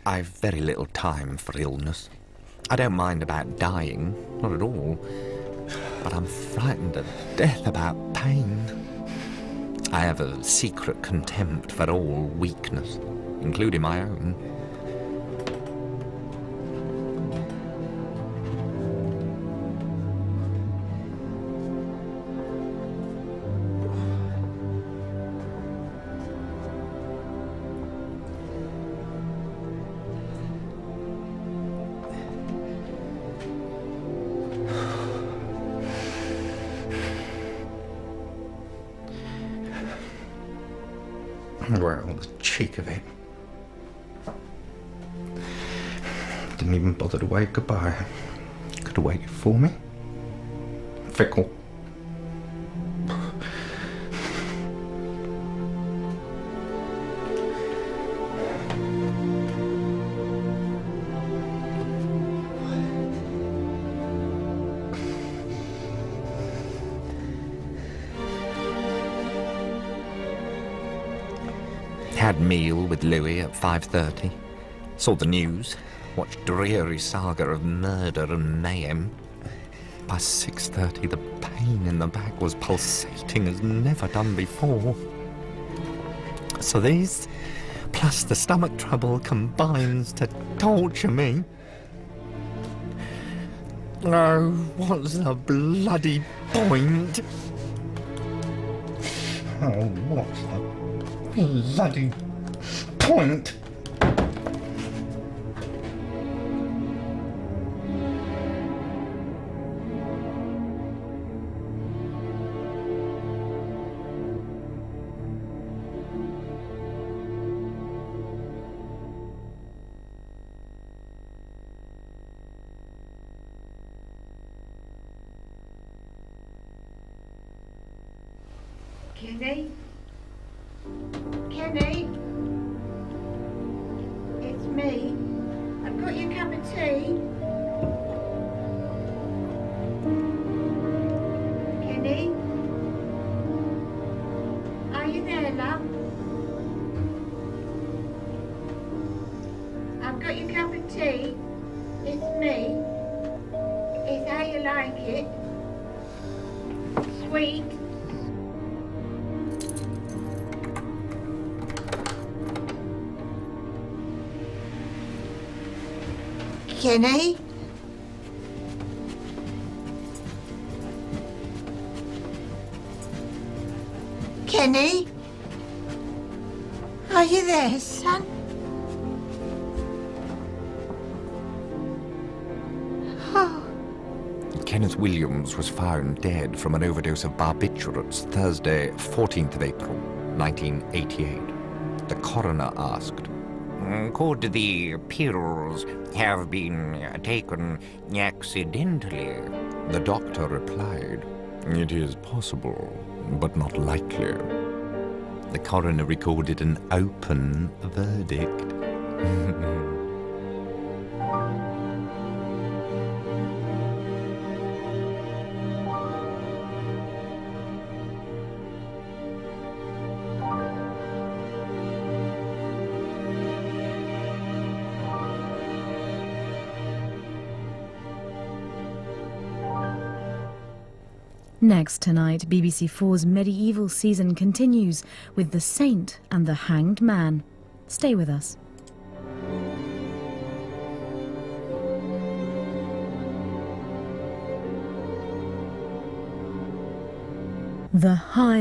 I've very little time for illness. I don't mind about dying, not at all. But I'm frightened to death about pain. I have a secret contempt for all weakness, including my own. Well, the cheek of it. Didn't even bother to wave goodbye. Could have waited for me. Fickle. Had meal with Louis at 5:30. Saw the news. Watched dreary saga of murder and mayhem. By 6:30, the pain in the back was pulsating as never done before. So these, plus the stomach trouble, combines to torture me. Oh, what's the bloody point? Oh, what's the bloody point? Kenny? Kenny? It's me. I've got your cup of tea. Kenny? Are you there, love? I've got your cup of tea. It's me. It's how you like it. Sweet. Kenny? Kenny? Are you there, son? Oh. Kenneth Williams was found dead from an overdose of barbiturates Thursday, 14th of April, 1988. The coroner asked, "Could the pills have been taken accidentally?" The doctor replied, "It is possible, but not likely." The coroner recorded an open verdict. Next tonight, BBC 4's medieval season continues with The Saint and the Hanged Man. Stay with us. The High